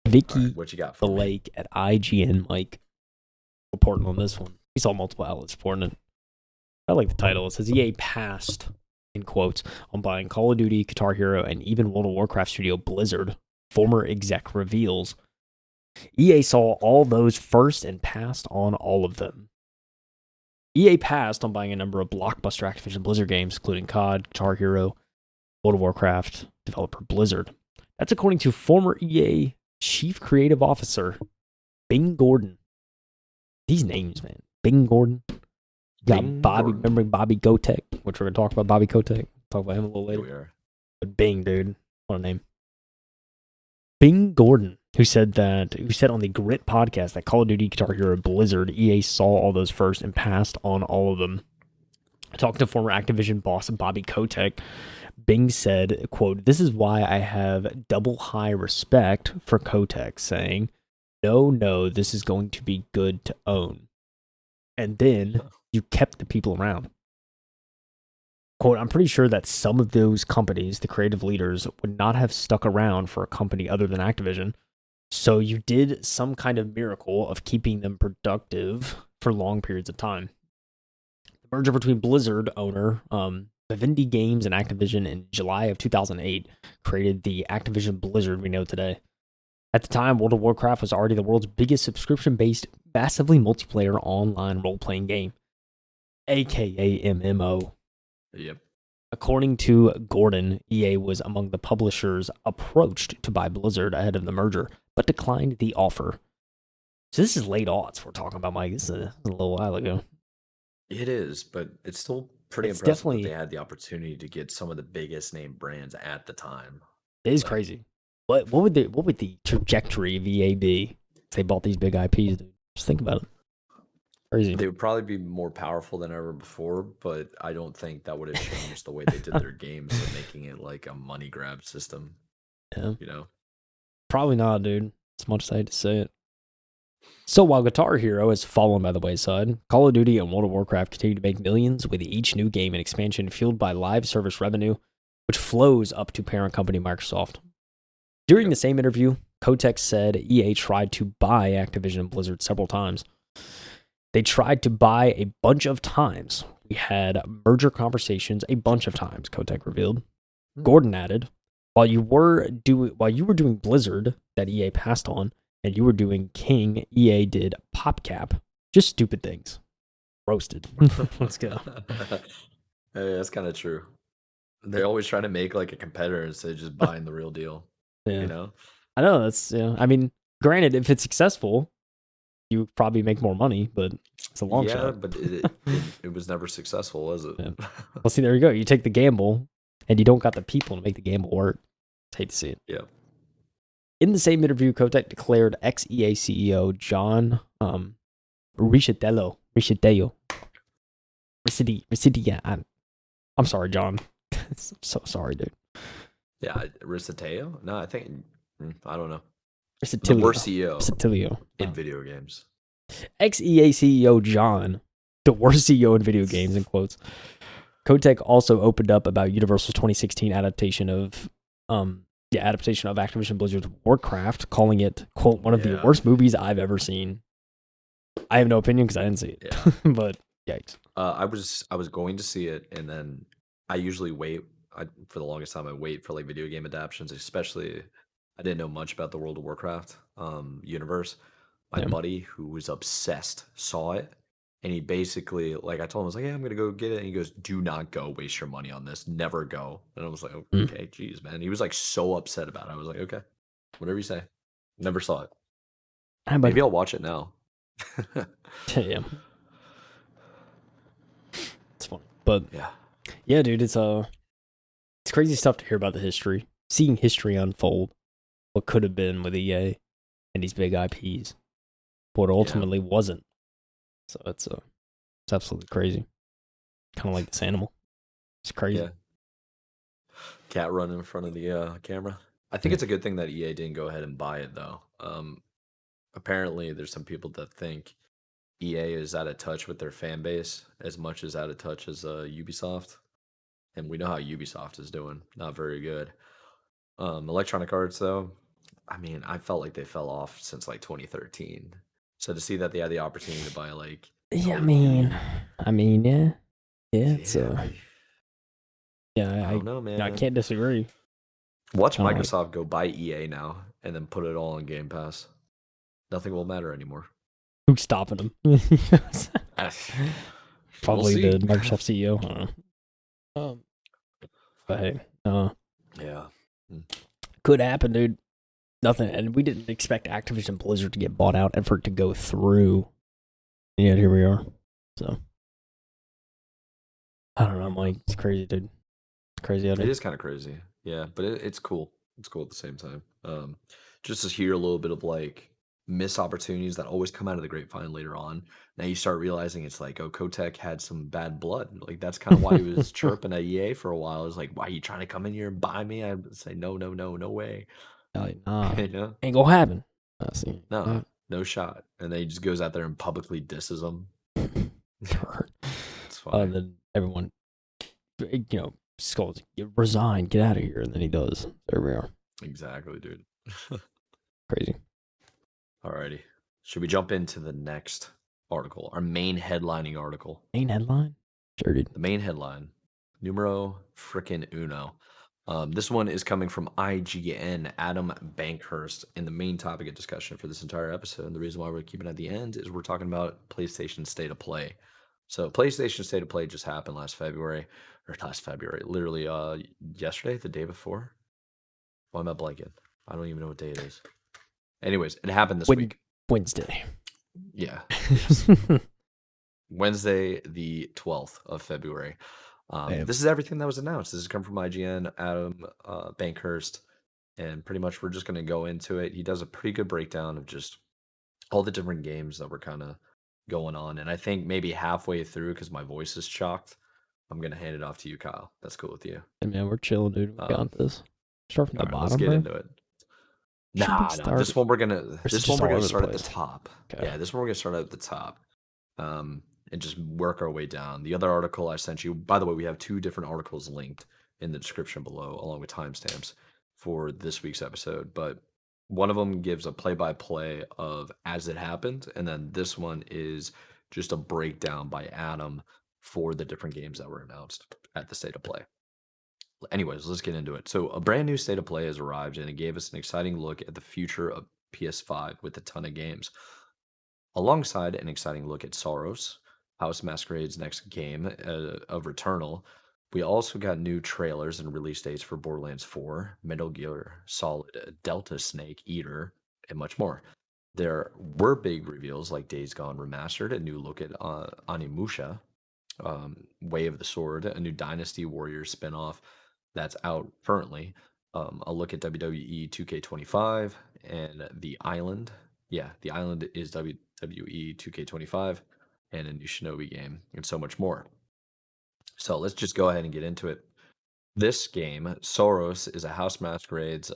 Vicky what you got for me? Blake at IGN Mike reporting on this one. We saw multiple outlets reporting it. I like the title. It says EA passed, in quotes, on buying Call of Duty, Guitar Hero, and even World of Warcraft studio Blizzard. Former exec reveals. EA saw all those first and passed on all of them. EA passed on buying a number of blockbuster Activision Blizzard games, including COD, Guitar Hero, World of Warcraft developer Blizzard. That's according to former EA Chief Creative Officer Bing Gordon. These names, man. Bing Gordon. You got Bing Bobby, Gordon. remember Bobby Kotick, which we're going to talk about Bobby Kotick. Talk about him a little Here later. we are. But Bing, dude. What a name. Bing Gordon, who said on the Grit podcast that Call of Duty, Guitar Hero, Blizzard, EA saw all those first and passed on all of them. Talking to former Activision boss Bobby Kotick, Bing said, quote, "This is why I have double high respect for Kotick, saying, no, this is going to be good to own. And then you kept the people around. Quote, I'm pretty sure that some of those companies, the creative leaders, would not have stuck around for a company other than Activision. So you did some kind of miracle of keeping them productive for long periods of time. The merger between Blizzard owner Vivendi Games and Activision in July of 2008 created the Activision Blizzard we know today. At the time, World of Warcraft was already the world's biggest subscription-based, massively multiplayer online role-playing game, aka MMO. Yep. According to Gordon, EA was among the publishers approached to buy Blizzard ahead of the merger, but declined the offer. So this is late aughts we're talking about, Mike. This is a little while ago. It is, but it's still pretty It's impressive that they definitely, had the opportunity to get some of the biggest name brands at the time. it is Like, crazy. What would the trajectory of EA be if they bought these big IPs, dude? Just think about it. Crazy. they would probably be more powerful than ever before, but I don't think that would have changed the way they did their games and making it like a money grab system, Yeah. you know? Probably not, dude. As much as I hate to say it. So while Guitar Hero has fallen by the wayside, Call of Duty and World of Warcraft continue to make millions with each new game and expansion fueled by live service revenue, which flows up to parent company Microsoft. During the same interview, Kotick said EA tried to buy Activision and Blizzard several times. They tried to buy a bunch of times. We had merger conversations a bunch of times, Kotick revealed. Gordon added, while you were doing Blizzard that EA passed on, and you were doing King, EA did PopCap. Just stupid things. Roasted. Let's go. Hey, that's kind of true. They always try to make like a competitor instead of just buying the real deal, Yeah. you know? I know that's I mean, granted, if it's successful, you probably make more money, but it's a long Yeah, shot. but it was never successful, was it? Yeah. Well, see, there you go. You take the gamble, and you don't got the people to make the gamble work. Hate to see it. Yeah. In the same interview, Kotick declared ex-EA CEO John Riccitiello. I'm sorry, John. I'm so sorry, dude. Yeah, Risateo? No, I think I don't know. The Riccitiello. worst CEO Riccitiello. in video games. Ex-EA CEO John, the worst CEO in video games, in quotes. Kotick also opened up about Universal's 2016 adaptation of Activision Blizzard's Warcraft, calling it, quote, one of the worst movies I've ever seen. I have no opinion because I didn't see it. Yeah. But yikes. I was going to see it, and then I usually wait. For the longest time, I wait for like video game adaptations, especially. I didn't know much about the World of Warcraft universe. My Yeah. buddy, who was obsessed, saw it, and he basically, like, I told him, I was like, "Yeah, I'm gonna go get it," and he goes, "Do not go waste your money on this. Never go." And I was like, Mm. "Okay, geez, man." He was like so upset about it. I was like, "Okay, whatever you say." Never saw it. Hi, bud. Maybe I'll watch it now. Yeah. It's funny. But Yeah. yeah, dude, it's crazy stuff to hear about the history. Seeing history unfold. What could have been with EA and these big IPs. What ultimately wasn't. So it's absolutely crazy. Kind of like this animal. It's crazy. Yeah. Cat run in front of the camera. I think Yeah. it's a good thing that EA didn't go ahead and buy it though. Apparently, there's some people that think EA is out of touch with their fan base as much as out of touch as Ubisoft, and we know how Ubisoft is doing. Not very good. Electronic Arts though, I mean, I felt like they fell off since like 2013. So to see that they had the opportunity to buy like Yeah, Call of Duty, yeah. Yeah, it's yeah, yeah, I don't know, I man. can't disagree. Watch Kind of like Microsoft go buy EA now and then put it all on Game Pass. Nothing will matter anymore. who's stopping them? We'll Probably see. the Microsoft CEO. I don't know. But hey, Yeah. could happen, dude. Nothing, and we didn't expect Activision Blizzard to get bought out and for it to go through. And yet here we are. So I don't know, Mike. It's crazy, dude. It's crazy out It here. is kind of crazy. Yeah, but it's cool. It's cool at the same time. Just to hear a little bit of like missed opportunities that always come out of the grapevine later on. Now you start realizing it's like, oh, Kotek had some bad blood. Like that's kind of why he was chirping at EA for a while. It's like, why are you trying to come in here and buy me? I would say, no, no, no, no way. Like, nah, You know, ain't gonna happen. I see. no, no shot. And then he just goes out there and publicly disses them. It's funny. Then everyone, scolds, resign, get out of here, and then he does. There we are. Exactly, dude. Crazy. Alrighty. Should we jump into the next article? Our main headlining article. Main headline? Sure, dude. The main headline. Numero frickin' uno. This one is coming from IGN, Adam Bankhurst. And the main topic of discussion for this entire episode, and the reason why we're keeping it at the end, is we're talking about PlayStation State of Play. So PlayStation State of Play just happened last February, literally yesterday, the day before. Why am I blanking? I don't even know what day it is. Anyways, it happened this week. Wednesday. Yeah. Yes. Wednesday, the 12th of February. This is everything that was announced. This has come from IGN, Adam Bankhurst, and pretty much we're just going to go into it. He does a pretty good breakdown of just all the different games that were kind of going on. And I think maybe halfway through, because my voice is chocked, I'm going to hand it off to you, Kyle. That's cool with you. Hey, man, we're chilling, dude. We got this. Start from the bottom, let's get bro. into it. Nah, this one we're gonna start at the top. Okay. Yeah, this one we're gonna start at the top. And just work our way down. The other article I sent you, by the way, we have two different articles linked in the description below, along with timestamps for this week's episode. But one of them gives a play-by-play of as it happened, and then this one is just a breakdown by Adam for the different games that were announced at the State of Play. Anyways, let's get into it. So, a brand new State of Play has arrived, and it gave us an exciting look at the future of PS5 with a ton of games. Alongside an exciting look at Soros, House Masquerade's next game of Returnal, we also got new trailers and release dates for Borderlands 4, Metal Gear Solid, Delta Snake Eater, and much more. There were big reveals like Days Gone Remastered, a new look at Onimusha, Way of the Sword, a new Dynasty Warriors spinoff that's out currently, a look at WWE 2K25 and The Island. Yeah, The Island is WWE 2K25 and a new Shinobi game and so much more. So let's just go ahead and get into it. This game, Soros, is a House Masquerade's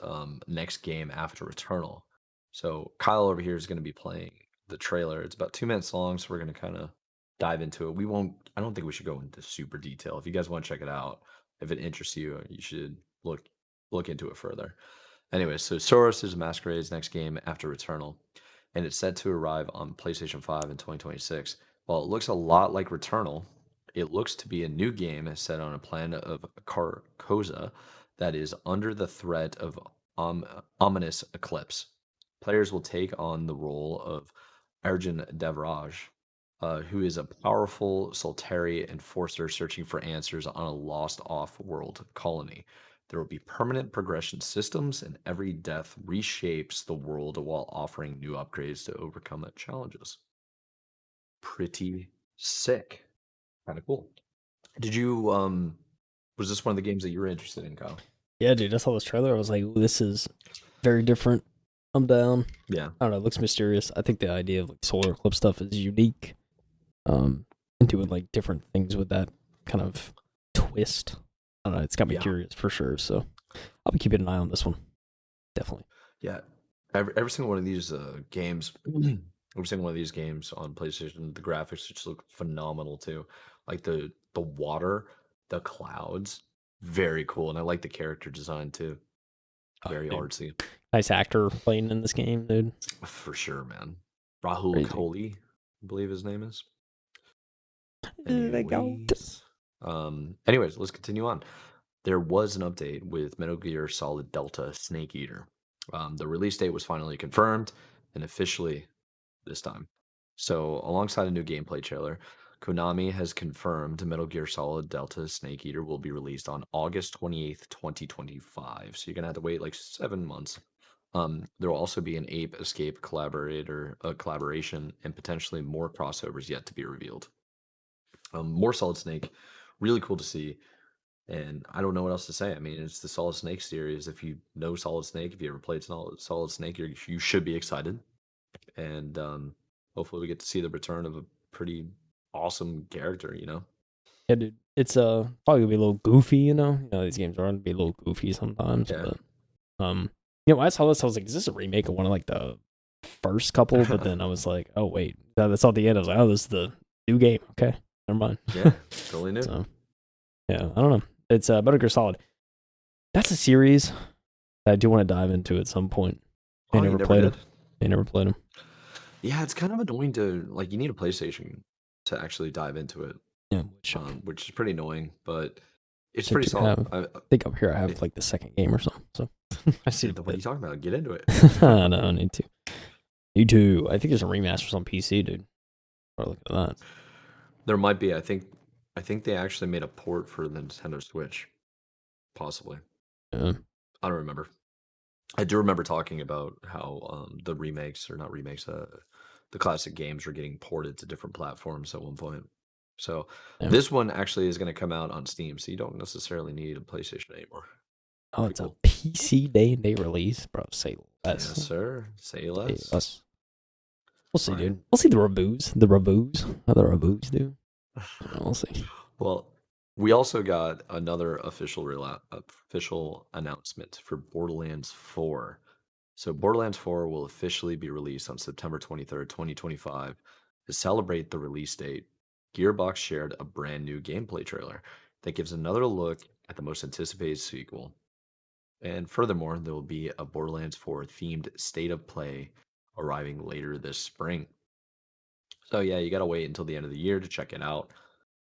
next game after Returnal. So Kyle over here is going to be playing the trailer. It's about 2 minutes long, so we're going to kind of dive into it. I don't think we should go into super detail. If you guys want to check it out, if it interests you, you should look into it further. Anyway, so Soros is Masquerade's next game after Returnal. and it's set to arrive on PlayStation 5 in 2026. While it looks a lot like Returnal, it looks to be a new game set on a planet of Carcosa that is under the threat of om- ominous eclipse. Players will take on the role of Arjun Devraj, who is a powerful Soltari enforcer searching for answers on a lost off-world colony. There will be permanent progression systems, and every death reshapes the world while offering new upgrades to overcome challenges. Pretty sick. Kind of cool. Did you was this one of the games that you were interested in, Kyle? Yeah, dude, I saw this trailer. I was like, "Ooh, this is very different. I'm down." Yeah. I don't know. It looks mysterious. I think the idea of like solar eclipse stuff is unique. And doing like different things with that kind of twist. I don't know. It's got me Yeah. curious for sure. So I'll be keeping an eye on this one. Definitely. Yeah. Every single one of these games, every single one of these games on PlayStation, the graphics just look phenomenal too. Like the water, the clouds, very cool, and I like the character design too. Oh, Very dude. artsy, Nice actor playing in this game, dude. for sure, man. Rahul Crazy. Kohli, I believe his name is. They go. Anyways, let's continue on. There was an update with Metal Gear Solid Delta Snake Eater. The release date was finally confirmed and officially this time. So, alongside a new gameplay trailer, Konami has confirmed Metal Gear Solid Delta Snake Eater will be released on August 28th, 2025. So, you're going to have to wait like 7 months. There will also be an Ape Escape collaboration, and potentially more crossovers yet to be revealed. More Solid Snake, really cool to see. And I don't know what else to say. I mean, it's the Solid Snake series. If you know Solid Snake, if you ever played Solid Snake, you should be excited. And hopefully, we get to see the return of a pretty awesome character. Yeah, dude. It's probably gonna be a little goofy, you know. You know, these games are gonna be a little goofy sometimes, Yeah. but when I saw this, I was like, is this a remake of one of like the first couple? But then I was like, oh wait, that's all at the end. I was like, oh, this is the new game. Okay, never mind. Yeah, totally new. So yeah, I don't know. It's Metal Gear Solid. That's a series that I do want to dive into at some point. I Oh, you never never played did? them. I never played them. Yeah, it's kind of annoying to like. You need a PlayStation to actually dive into it, Yeah, which is pretty annoying, but it's I pretty do solid. have. I think up here I have like the second game or something. So I see What are you talking about? Get into it. no, I need to. Need to. I think there's some remasters on PC, dude. Or look at that. There might be. I think they actually made a port for the Nintendo Switch, possibly. Yeah. I don't remember. I do remember talking about how the remakes, or not remakes, the classic games were getting ported to different platforms at one point. So Yeah. this one actually is going to come out on Steam, so you don't necessarily need a PlayStation anymore. Oh, Pretty it's cool. a PC day and day release, bro. Say less. Yes, sir. Say Say less. less. We'll see, All right. dude. We'll see the reboos. The reboos. How the reboos do. We'll see. Well, we also got another official announcement for Borderlands 4. So Borderlands 4 will officially be released on September 23rd, 2025. To celebrate the release date, Gearbox shared a brand new gameplay trailer that gives another look at the most anticipated sequel. And furthermore, there will be a Borderlands 4 themed state of play arriving later this spring. So yeah, you got to wait until the end of the year to check it out.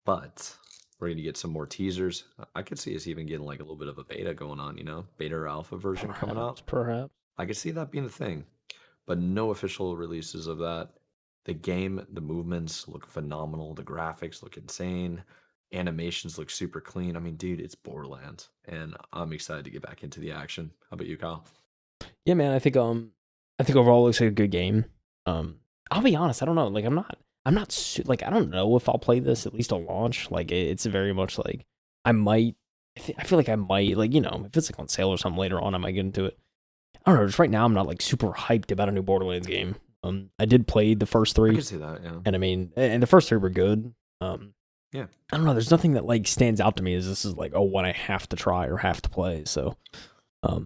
But we're going to get some more teasers. I could see us even getting like a little bit of a beta going on, beta or alpha version coming out. Perhaps. I could see that being a thing, but no official releases of that. The game, the movements look phenomenal. The graphics look insane. Animations look super clean. I mean, dude, it's Borderlands, and I'm excited to get back into the action. How about you, Kyle? Yeah, man. I think overall it looks like a good game. I'll be honest. I don't know. Like, like, I don't know if I'll play this at least on launch. Like, it's very much like I might. I feel like I might. Like, you know, if it's like on sale or something later on, I might get into it. I don't know. Just right now, I'm not like super hyped about a new Borderlands game. I did play the first I three, can see that. Yeah. and I mean, and the first three were good. Yeah. I don't know. There's nothing that like stands out to me as this is like, oh, what I have to try or have to play. So, like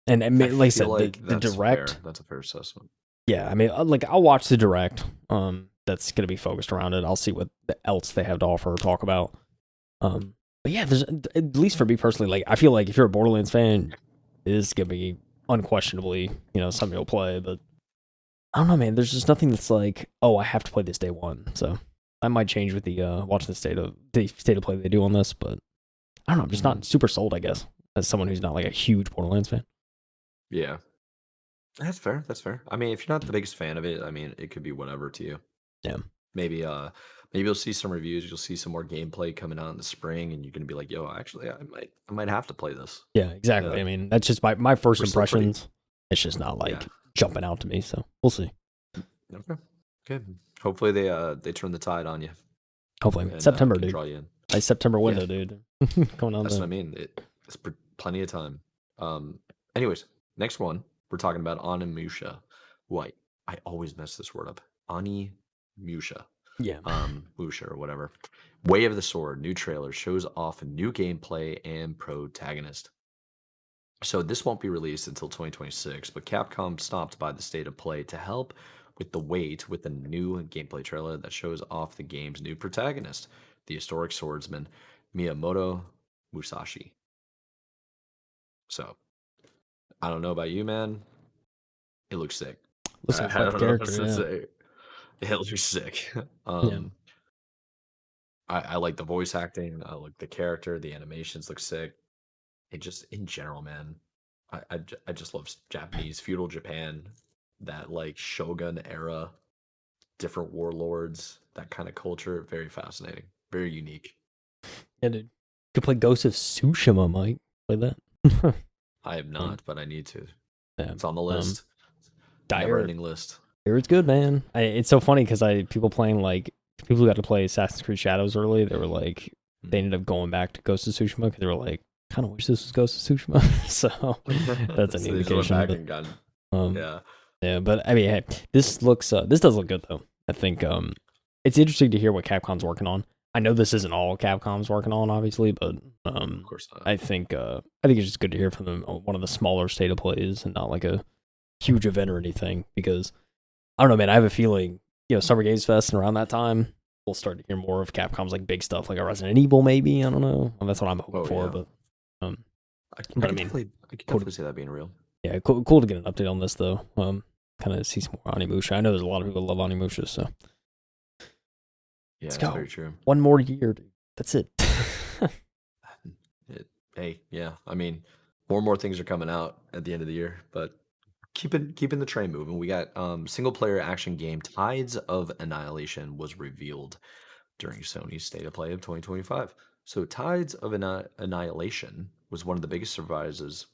I said, like the that's direct. fair. That's a fair assessment. Yeah, I mean, like I'll watch the direct. That's gonna be focused around it. I'll see what else they have to offer or talk about. But yeah, there's at least for me personally, like I feel like if you're a Borderlands fan, it is gonna be unquestionably, something you'll play. But I don't know, man. There's just nothing that's like, oh, I have to play this day one. So I might change with the watching the state of play they do on this, but I don't know. I'm just Mhm. not super sold, I guess, as someone who's not like a huge Borderlands fan. Yeah. That's fair, that's fair. I mean, if you're not the biggest fan of it, I mean, it could be whatever to you. Yeah, Maybe, maybe you'll see some reviews, you'll see some more gameplay coming out in the spring, and you're gonna be like, "Yo, actually, I might have to play this." yeah, Yeah, exactly. I mean, that's just my first we're still pretty impressions. It's just not yeah. like jumping out to me. So we'll see. Okay, good. Hopefully, they turn the tide on you Hopefully, and, September, can dude. draw you in. Nice September Yeah, window, dude. Coming out that's what there. I mean. It's plenty of time. Anyways, next one, we're talking about Onimusha. Who I always mess this word up. Onimusha. Yeah. Musha or whatever. Way of the Sword, new trailer shows off new gameplay and protagonist. So this won't be released until 2026, but Capcom stopped by the state of play to help with the wait with the new gameplay trailer that shows off the game's new protagonist, the historic swordsman Miyamoto Musashi. So I don't know about you, man. It looks sick. Looks like a I fun don't know what character. to Yeah. say. It looks sick. Yeah. I like the voice acting. I like the character. The animations look sick. It just in general, man. I just love Japanese feudal Japan, that like Shogun era, different warlords, that kind of culture. Very fascinating, very unique. Yeah, dude. Could play Ghost of Tsushima, Mike. Play that. I have um, not, but I need to. yeah. It's on the Um, list. Never Dire. ending list. It's good, man. It's so funny because people playing like people who got to play Assassin's Creed Shadows early, they were like they ended up going back to Ghost of Tsushima because they were like, kind of wish this was Ghost of Tsushima. So that's an So they just went indication. back But and got. um, Yeah. yeah, but I mean, hey, this does look good though. I think it's interesting to hear what Capcom's working on. I know this isn't all Capcom's working on, obviously, but Of course not. I think it's just good to hear from them on one of the smaller state of plays and not like a huge event or anything because I don't know, man. I have a feeling, Summer Games Fest and around that time, we'll start to hear more of Capcom's like big stuff, like a Resident Evil, maybe. I don't know. Well, that's what I'm hoping Oh for. yeah. But, um, I I could mean, cool. definitely see that being real. Yeah, cool to get an update on this though. Kind of see some more Onimusha. I know there's a lot of people that love Onimusha, so Yeah, let's it's go. very true. One more year, dude. That's it. Hey, yeah. I mean, more and more things are coming out at the end of the year, but keeping the train moving. We got single player action game Tides of Annihilation was revealed during Sony's State of Play of 2025. So Tides of Annihilation was one of the biggest surprises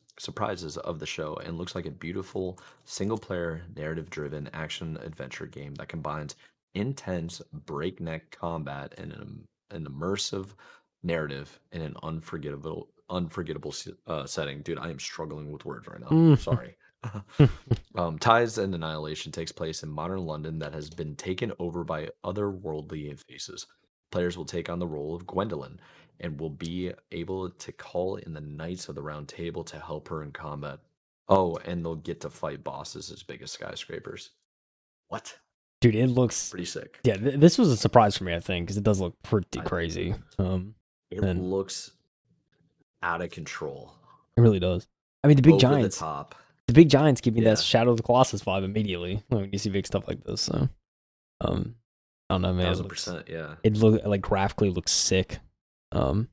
of the show and looks like a beautiful single player narrative driven action adventure game that combines intense breakneck combat and an immersive narrative in an unforgettable setting. Dude, I am struggling with words right now. Mm. Sorry. Ties and Annihilation takes place in modern London that has been taken over by otherworldly faces. Players will take on the role of Gwendolyn and will be able to call in the Knights of the Round Table to help her in combat. Oh, and they'll get to fight bosses as big as skyscrapers. What? Dude, it looks. Pretty sick. Yeah, this was a surprise for me. I think because it does look pretty I, crazy. it And looks out of control. it really does. I mean, the big Over the giants. top. The big giants give me that Yeah. Shadow of the Colossus vibe immediately when you see big stuff like this. So, I don't know, man. 1000%, yeah. It look like graphically looks sick. I'll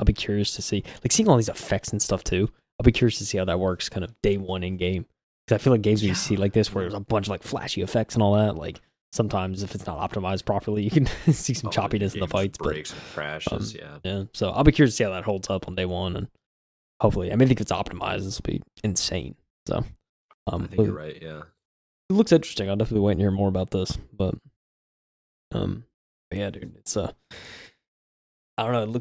be curious to see, like seeing all these effects and stuff too. I'll be curious to see how that works, kind of day one in game. Because I feel like games where you see like this, where there's a bunch of like flashy effects and all that, like sometimes if it's not optimized properly, you can see some choppiness in the fights. Breaks and crashes, yeah. So I'll be curious to see how that holds up on day one, and hopefully, I mean, I think if it's optimized, this will be insane. So, I think you're right, yeah. it looks interesting. I'll definitely wait to hear more about this. But yeah, dude, it's I don't know. It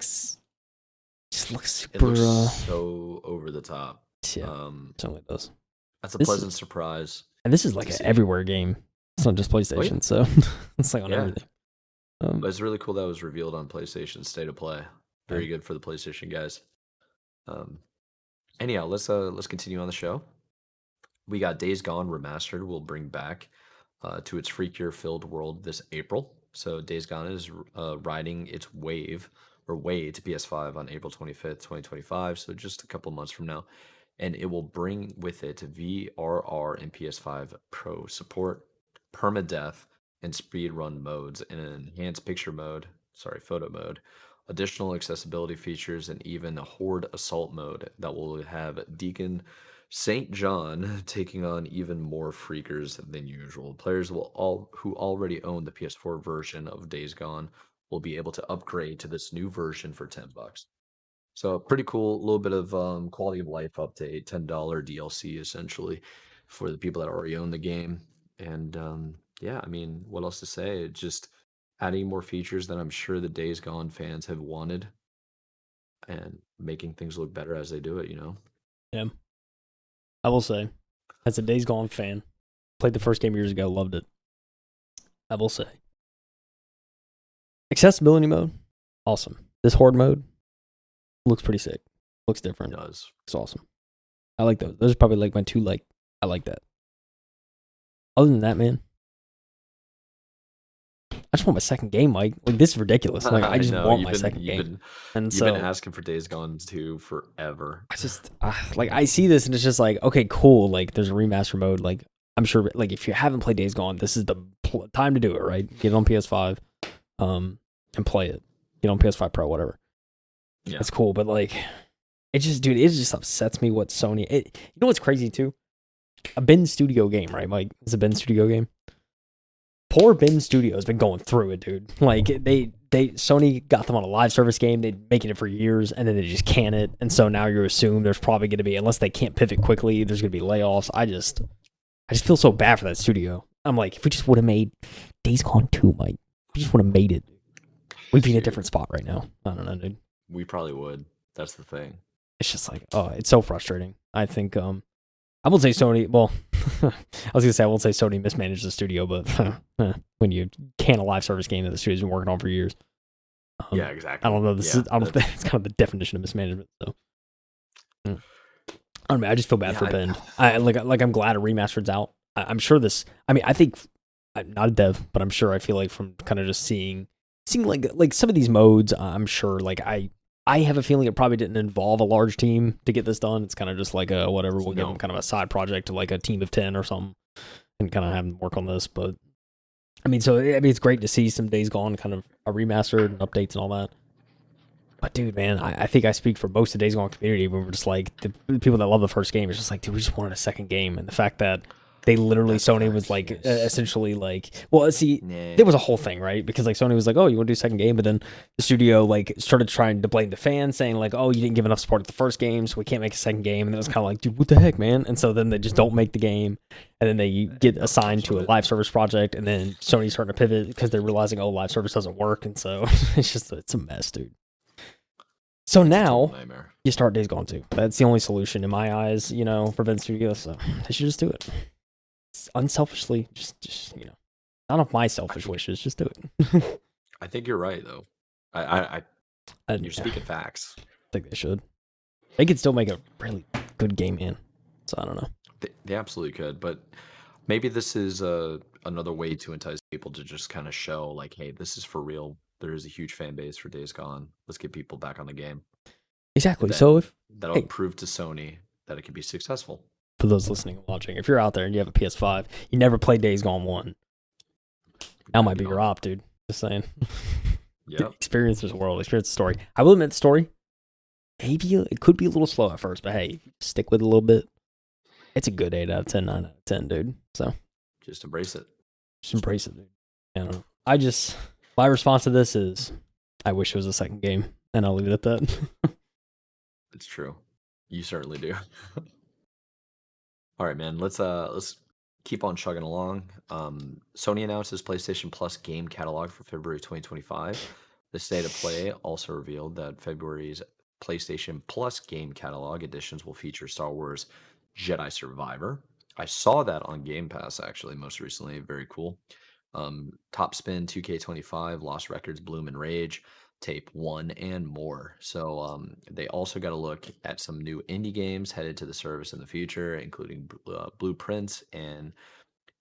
just looks super. It looks so over the top. Yeah, certainly does. That's a pleasant surprise. And this is like an everywhere game. It's not just PlayStation, so it's like on everything. But it's really cool that it was revealed on PlayStation State of Play. Very good for the PlayStation guys. Anyhow, let's continue on the show. We got Days Gone Remastered will bring back to its freakier-filled world this April. So Days Gone is riding its way to PS5 on April 25th, 2025. So just a couple months from now. And it will bring with it VRR and PS5 Pro support. permadeath, and speedrun modes in an enhanced photo mode, additional accessibility features, and even a horde assault mode that will have Deacon St. John taking on even more freakers than usual. Players who already own the PS4 version of Days Gone will be able to upgrade to this new version for $10. So pretty cool, a little bit of quality of life update, $10 DLC essentially for the people that already own the game. And yeah, I mean, what else to say? Just adding more features that I'm sure the Days Gone fans have wanted and making things look better as they do it, you know? Yeah. I will say, as a Days Gone fan, played the first game years ago, loved it. I will say, accessibility mode, awesome. This horde mode looks pretty sick. Looks different. It does. It's awesome. I like those. Those are probably like my two, like, I like that. Other than that, man, I just want my second game, Mike. Like, this is ridiculous. Like, I just want my second game. And You've been so asking for Days Gone 2 forever. I just, like, I see this and it's just like, okay, cool. Like, there's a remaster mode. Like, I'm sure, like, if you haven't played Days Gone, this is the time to do it, right? Get it on PS5 and play it. Get on PS5 Pro, whatever. Yeah. It's cool, but, like, it just upsets me what Sony. You know what's crazy, too? A Ben Studio game, right, Mike? It's a Ben Studio game. Poor Ben Studio has been going through it, dude. Like, Sony got them on a live service game. They'd been making it for years, and then they just can it. And so now you assume there's probably going to be, unless they can't pivot quickly, there's going to be layoffs. I just feel so bad for that studio. I'm like, if we just would have made Days Gone 2, Mike, we just would have made it. We'd be in a different spot right now. I don't know, dude. We probably would. That's the thing. It's just like, oh, it's so frustrating. I think, I won't say Sony. Well, I was gonna say I won't say Sony mismanaged the studio, but when you can a live service game that the studio's been working on for years, yeah, exactly. I don't know. It's kind of the definition of mismanagement. So, I don't know. I just feel bad for Ben. I'm glad a remastered's out. I'm sure this. I mean, I think I'm not a dev, but I'm sure I feel like from kind of just seeing like some of these modes, I'm sure like I have a feeling it probably didn't involve a large team to get this done. It's kind of just like a whatever. We'll give them kind of a side project to like a team of 10 or something and kind of have them work on this. But I mean, it's great to see some Days Gone kind of a remastered and updates and all that. But dude, man, I think I speak for most of the Days Gone community when we're just like, the people that love the first game, it's just like, dude, we just wanted a second game. And the fact that they literally, Sony was like, essentially like, well, see, there was a whole thing, right? Because like Sony was like, oh, you want to do a second game? But then the studio like started trying to blame the fans, saying like, oh, you didn't give enough support at the first game, so we can't make a second game. And then it was kind of like, dude, what the heck, man? And so then they just don't make the game. And then they get assigned to a live service project. And then Sony's starting to pivot because they're realizing, oh, live service doesn't work. And so it's a mess, dude. So now you start Days Gone 2. That's the only solution in my eyes, you know, for Ben Studios. So they should just do it. Unselfishly, just you know, not of my selfish wishes, just do it. I think you're right, though. You're speaking facts. I think they should. They could still make a really good game, man. So I don't know. They absolutely could, but maybe this is another way to entice people to just kind of show, like, hey, this is for real. There is a huge fan base for Days Gone. Let's get people back on the game. Exactly. So that'll prove to Sony that it can be successful. For those listening and watching, if you're out there and you have a PS5, you never played Days Gone 1, that might be your op, dude. Just saying. Yeah. Experience this world, experience the story. I will admit the story, maybe it could be a little slow at first, but hey, stick with it a little bit. It's a good 8 out of 10, 9 out of 10, dude. So just embrace it. Just embrace it, dude. I don't know. My response to this is, I wish it was a second game, and I'll leave it at that. It's true. You certainly do. All right, man. Let's keep on chugging along. Sony announces PlayStation Plus game catalog for February 2025. The State of Play also revealed that February's PlayStation Plus game catalog editions will feature Star Wars Jedi Survivor. I saw that on Game Pass actually most recently. Very cool. Top Spin 2K25, Lost Records, Bloom and Rage, Tape 1, and more. So they also got a look at some new indie games headed to the service in the future, including Blueprints and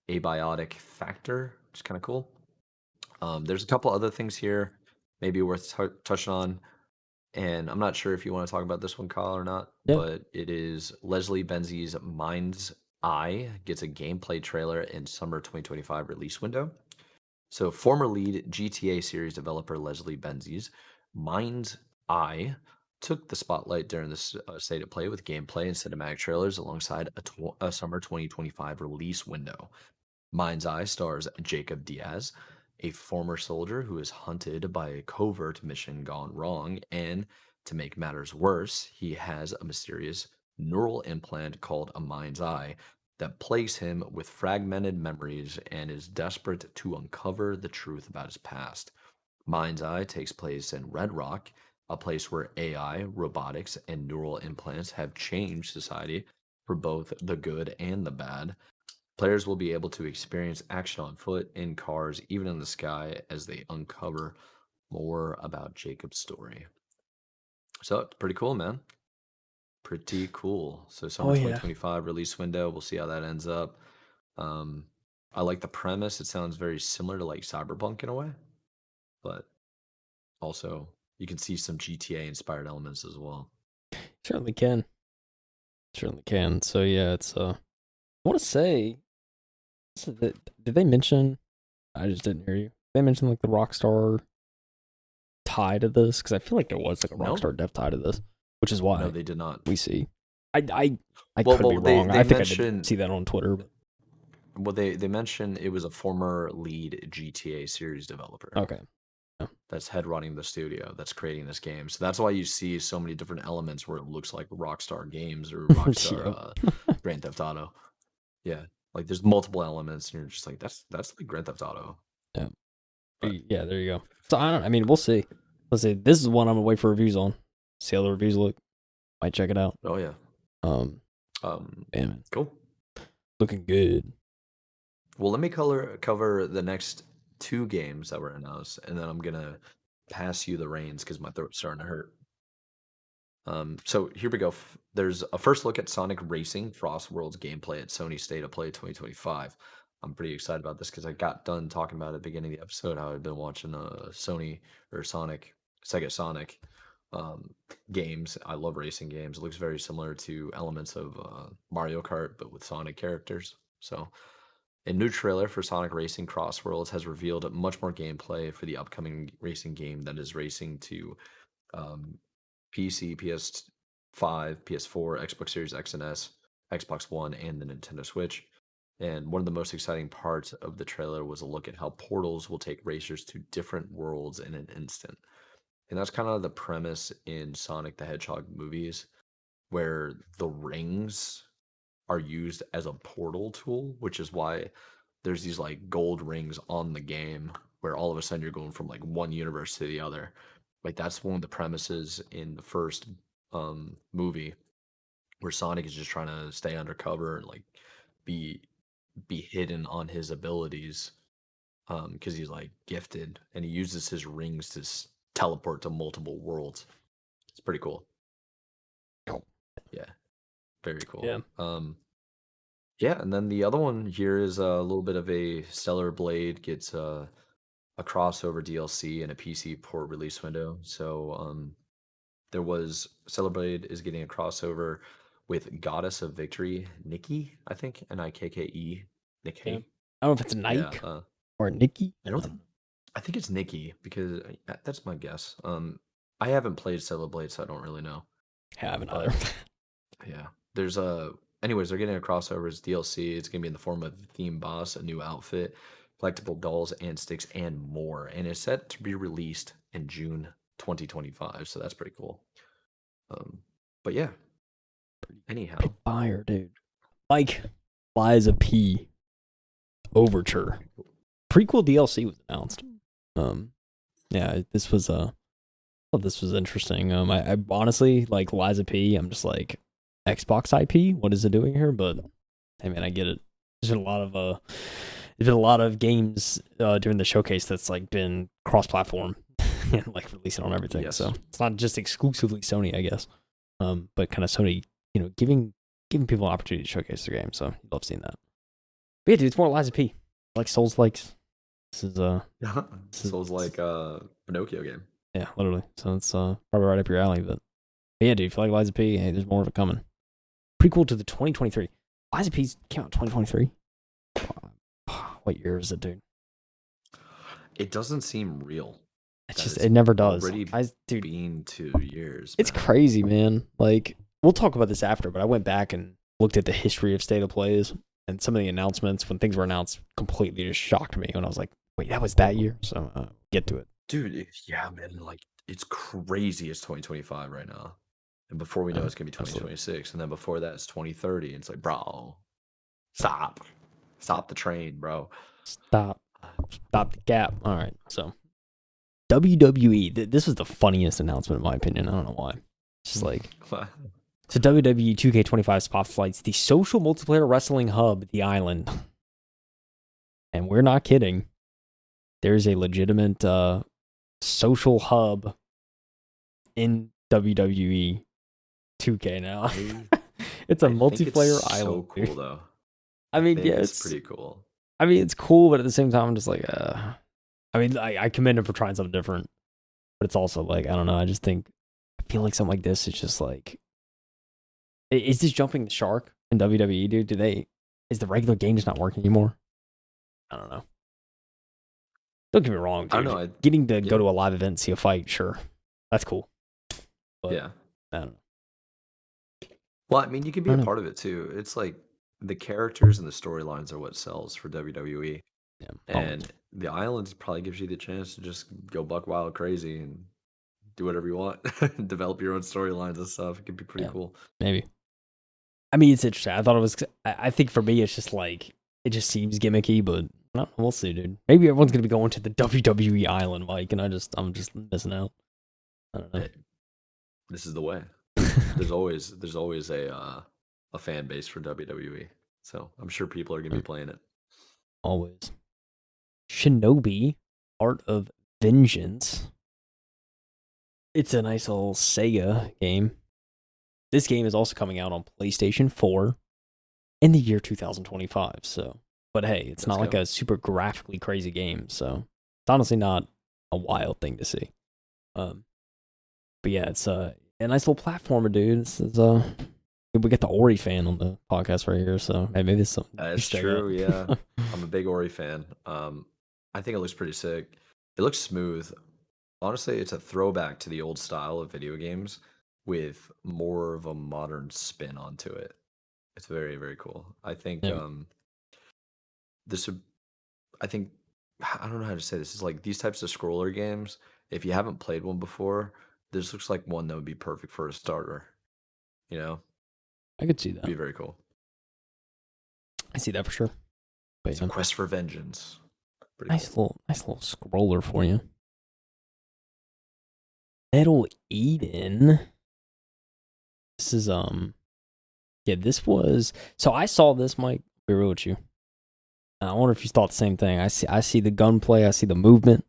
Abiotic Factor, which is kind of cool. There's a couple other things here maybe worth touching on. And I'm not sure if you want to talk about this one, Kyle, or not, but it is Leslie Benzies Minds gets a gameplay trailer in summer 2025 release window. So, former lead GTA series developer Leslie Benzies, Mind's Eye took the spotlight during this state of play with gameplay and cinematic trailers alongside a summer 2025 release window. Mind's Eye stars Jacob Diaz, a former soldier who is hunted by a covert mission gone wrong, and to make matters worse, he has a mysterious neural implant called a Mind's Eye that plagues him with fragmented memories and is desperate to uncover the truth about his past. Mind's Eye takes place in Red Rock, a place where AI, robotics, and neural implants have changed society for both the good and the bad. Players will be able to experience action on foot, in cars, even in the sky as they uncover more about Jacob's story. So it's pretty cool, man. Pretty cool. So summer Oh yeah. 2025 release window. We'll see how that ends up. Um, I like the premise. It sounds very similar to like Cyberpunk in a way, but also you can see some GTA inspired elements as well. Certainly can. Certainly can. So yeah, it's I want to say, did they mention? I just didn't hear you. They mentioned like the Rockstar tie to this because I feel like there was like a No, Rockstar dev tie to this, which is no, why they did not. we see. I Well, could be they wrong. I think I did mentioned see that on Twitter. But they mentioned it was a former lead GTA series developer okay. Yeah. that's head running the studio that's creating this game. So that's why you see so many different elements where it looks like Rockstar Games or Rockstar Yep. Grand Theft Auto. Yeah, like there's multiple elements, and you're just like, that's like Grand Theft Auto. Yeah. But Yeah. There you go. So I don't. I mean, we'll see. Let's see. This is one I'm gonna wait for reviews on. See how the reviews look. Might check it out. oh yeah, Um. um, Man, cool. looking good. Well, let me cover the next two games that were announced, and then I'm gonna pass you the reins because my throat's starting to hurt. So here we go. There's a first look at Sonic Racing Frost World's gameplay at Sony State of Play 2025. I'm pretty excited about this because I got done talking about it at the beginning of the episode how I've been watching Sony or Sega Sonic um, games. I love racing games. It looks very similar to elements of Mario Kart, but with Sonic characters. So, a new trailer for Sonic Racing Cross Worlds has revealed much more gameplay for the upcoming racing game that is racing to um, PC, PS5, PS4, Xbox Series X and S, Xbox One, and the Nintendo Switch. And one of the most exciting parts of the trailer was a look at how portals will take racers to different worlds in an instant. And that's kind of the premise in Sonic the Hedgehog movies, where the rings are used as a portal tool, which is why there's these like gold rings on the game where all of a sudden you're going from like one universe to the other. Like that's one of the premises in the first movie where Sonic is just trying to stay undercover and like be hidden on his abilities because he's like gifted and he uses his rings to teleport to multiple worlds. It's pretty cool. Yeah, very cool. Yeah. Yeah, and then the other one here is a little bit of a Stellar Blade gets a crossover DLC and a PC port release window. So there was Stellar Blade is getting a crossover with Goddess of Victory, Nikki, I think, Nikke, Yeah. Nikki. I don't know if it's Yeah, Nike or Nikki. I don't think I think it's Nikki because that's my guess. I haven't played Stellar Blade, so I don't really know. I haven't either. But yeah, there's a. Anyways, they're getting a crossover as DLC. It's gonna be in the form of a theme boss, a new outfit, collectible dolls and sticks, and more. And it's set to be released in June 2025. So that's pretty cool. Um, but yeah. Anyhow, Pretty fire, dude. Like Liza P. Overture. Prequel DLC was announced. Yeah, this was this was interesting. I honestly like Liza P. I'm just like Xbox IP. What is it doing here? But I mean, I get it. There's been a lot of games during the showcase that's like been cross-platform and like releasing on everything. yes. So it's not just exclusively Sony, I guess. But kind of Sony, giving people an opportunity to showcase their game. So you love seeing that. But yeah, dude, it's more Liza P. Like Souls likes. This is Souls like Pinocchio game. yeah, literally. So it's probably right up your alley. But yeah, dude, if you like Liza P, hey, there's more of it coming. Prequel to the 2023. Lies of Peace came out 2023. What year is it, dude? It doesn't seem real It's that just it's it never does. already Dude, been 2 years, it's man. crazy, man. Like we'll talk about this after, but I went back and looked at the history of State of Plays and some of the announcements when things were announced completely just shocked me when I was like, wait, that was that year. So get to it. Dude, yeah, man, like it's crazy. It's 2025 right now. And before we know it's gonna be Absolutely. 2026. And then before that it's 2030. And it's like, bro, stop. Stop the train, bro. Stop the gap. All right. So WWE, this was the funniest announcement in my opinion. I don't know why. It's just like so WWE 2K25 spotlights the social multiplayer wrestling hub, The Island. And we're not kidding. There's a legitimate social hub in WWE 2K now. It's a multiplayer it's island. so cool though. I mean, think yeah, it's pretty cool. I mean, it's cool, but at the same time, I'm just like, I mean, I commend him for trying something different, but it's also like, I don't know. I just think, I feel like something like this is just like, is this jumping the shark in WWE, dude? Is the regular game just not working anymore? I don't know. Don't get me wrong, dude. I don't know. Getting to go to a live event and see a fight, sure, that's cool. But, Yeah. I don't know. Well, I mean, you can be a part of it too. It's like the characters and the storylines are what sells for WWE. Yeah, And the island probably gives you the chance to just go buck wild crazy and do whatever you want. Develop your own storylines and stuff. It could be pretty cool. Maybe. I mean, it's interesting. I thought it was. I think for me, it's just like it just seems gimmicky, but no, we'll see, dude. Maybe everyone's gonna be going to the WWE island, Mike, and I'm just missing out. I don't know. Hey, this is the way. There's always a fan base for WWE, so I'm sure people are gonna be playing it. Always. Shinobi, Art of Vengeance. It's a nice little Sega game. This game is also coming out on PlayStation 4 in the year 2025. So, but hey, it's not like a super graphically crazy game, so it's honestly not a wild thing to see. But yeah, it's a nice little platformer, dude. This is we got the Ori fan on the podcast right here, so maybe this is something. That's true. Yeah, I'm a big Ori fan. I think it looks pretty sick. It looks smooth. Honestly, it's a throwback to the old style of video games with more of a modern spin onto it. It's very, very cool. I think this would, I think, I don't know how to say this. It's like these types of scroller games, if you haven't played one before, this looks like one that would be perfect for a starter. You know? I could see that. Be very cool. I see that for sure. But It's a quest for vengeance. Pretty nice cool. Nice little scroller for you. Metal Eden. This is yeah, this was so I saw this, Mike. Be real with you. And I wonder if you thought the same thing. I see the gunplay, I see the movement.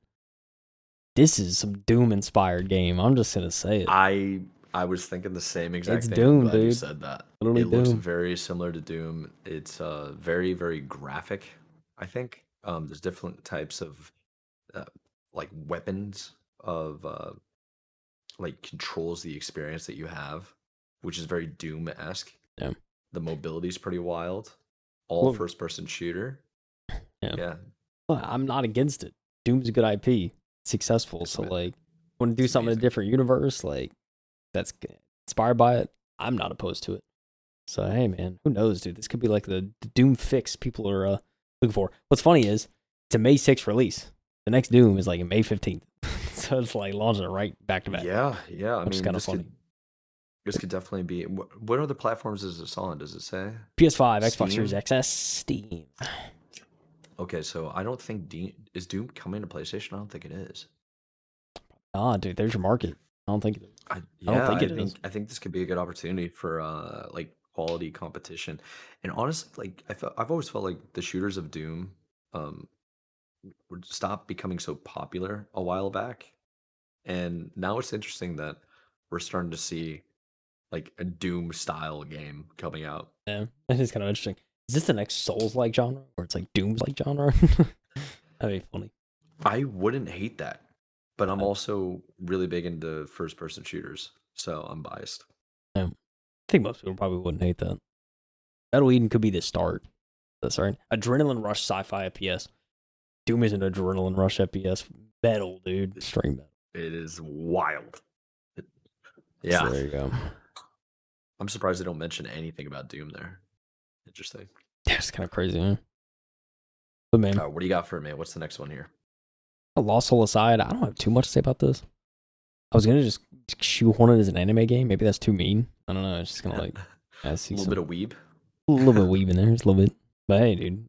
This is some Doom inspired game. I'm just gonna say it. I was thinking the same exact thing. Doom, I'm glad dude. you said that. Literally looks very similar to Doom. It's very, very graphic, I think. There's different types of like weapons of like controls the experience that you have, which is very Doom-esque. Yeah. The mobility is pretty wild. All first person shooter. Yeah. Well, I'm not against it. Doom's a good IP. Successful. So like want to do something in a different universe, like that's inspired by it, I'm not opposed to it. So hey man, who knows, dude? This could be like the Doom fix people are looking for. What's funny is it's a May 6th release. The next Doom is like in May 15th. So it's like launching it right back to back. Yeah. I mean, kind of funny. This could definitely be. What other platforms is this on? Does it say? PS5, Xbox Series XS, Steam. Okay, so I don't think is Doom coming to PlayStation? I don't think it is. Ah, dude, there's your market. I don't think it is. I don't think it is. I think this could be a good opportunity for like quality competition. And honestly, like I've always felt like the shooters of Doom would stop becoming so popular a while back. And now it's interesting that we're starting to see like a Doom style game coming out. Yeah, that is kind of interesting. Is this the next Souls like genre, or it's like Doom's like genre? That'd be funny. I wouldn't hate that, but I'm also really big into first person shooters, so I'm biased. Yeah. I think most people probably wouldn't hate that. Battle Eden could be the start. That's right. Adrenaline Rush sci-fi FPS. Doom is an Adrenaline Rush FPS. Metal, dude. Straight metal. It is wild. So there you go. I'm surprised they don't mention anything about Doom there. Interesting. Yeah, it's kind of crazy, huh? But man, What do you got for me? What's the next one here? a Lost Soul aside, I don't have too much to say about this. I was gonna just shoehorn it as an anime game. Maybe that's too mean. I don't know. It's just gonna like a little bit of weeb. A little bit of weeb in there, just a little bit. But hey, dude,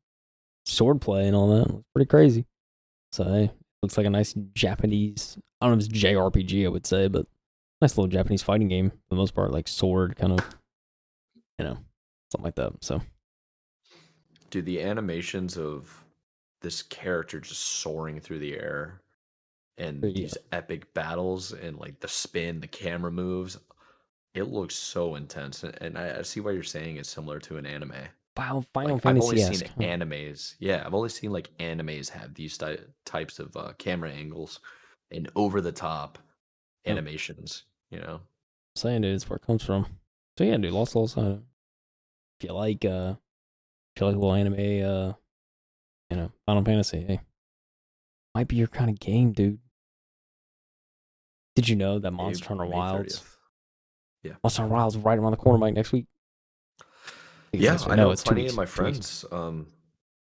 swordplay and all that looks pretty crazy. So hey, looks like a nice Japanese. I don't know if it's JRPG, I would say, but nice little Japanese fighting game for the most part, like sword kind of, something like that. So, dude, the animations of this character just soaring through the air and these epic battles and like the spin, the camera moves, it looks so intense. And I see why you're saying it's similar to an anime. Final Like, I've only seen animes. Yeah, I've only seen like animes have these types of camera angles and over the top animations. Saying, dude, it's where it comes from. So yeah, dude, Lost Souls. If you like a little anime, Final Fantasy, hey, might be your kind of game, dude. Did you know that Monster Hunter Wilds? Yeah, Monster Hunter Wilds right around the corner, Mike, next week. Yeah, I know. It's funny in my friends.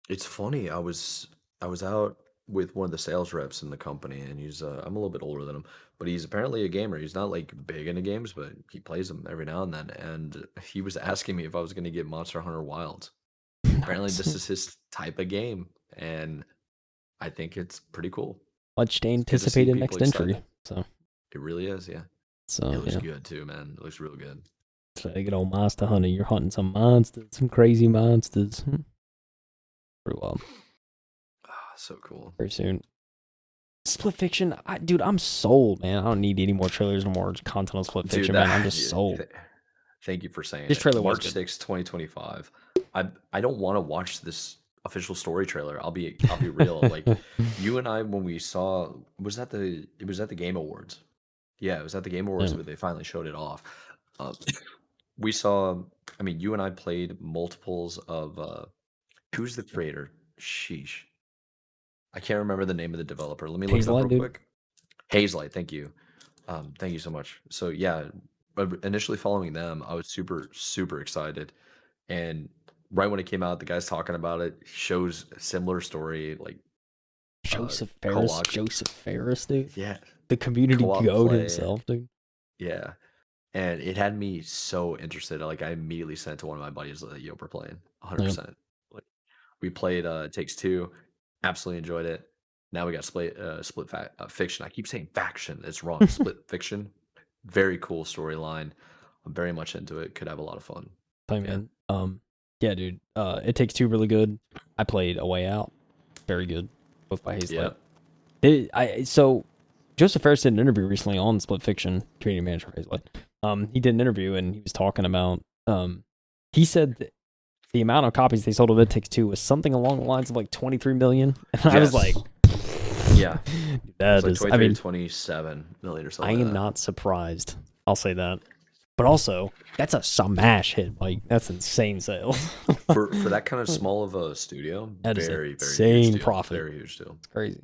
It's funny. I was out with one of the sales reps in the company, and he's I'm a little bit older than him, but he's apparently a gamer. He's not like big into games, but he plays them every now and then. And he was asking me if I was going to get Monster Hunter Wilds. Apparently, this is his type of game, and I think it's pretty cool. Much anticipated next entry. So it really is, yeah. So it looks good too, man. It looks real good. It's like a good old monster hunter. You're hunting some monsters, some crazy monsters. Pretty well. So cool. Very soon. Split Fiction, dude, I'm sold, man. I don't need any more trailers or more content on Split Fiction, man. I'm just sold. Thank you for saying this trailer March 6th, 2025. I don't want to watch this official story trailer. I'll be real. Like you and I, when we saw, it was at the Game Awards. Yeah, it was at the Game Awards where they finally showed it off. We saw. I mean, you and I played multiples of. Who's the creator? Sheesh. I can't remember the name of the developer. Let me look it up real quick. Hazelight, thank you. Thank you so much. So yeah, initially following them, I was super, super excited. And right when it came out, the guy's talking about it, shows a similar story, like Joseph Ferris, dude. Yeah. The community goat himself, dude. Yeah. And it had me so interested. Like I immediately sent to one of my buddies, like, yo, we're playing 100%. Like we played Takes Two, absolutely enjoyed it. Now we got Split Fiction. I keep saying faction. It's wrong. Split Fiction. Very cool storyline. I'm very much into it. Could have a lot of fun. Man. Yeah, dude. It Takes Two really good. I played A Way Out. Very good. Both by Hazelight. Yeah. So Joseph Ferris did an interview recently on Split Fiction, community manager for Hazelight. He did an interview and he was talking about he said that the amount of copies they sold of It Takes Two was something along the lines of like 23 million. And I was like, yeah, that like is, 27 million or something. I am not surprised. I'll say that. But also, that's a smash hit. Like that's insane sales for that kind of small of a studio. That very, is insane huge deal. Profit. Very huge deal. It's crazy.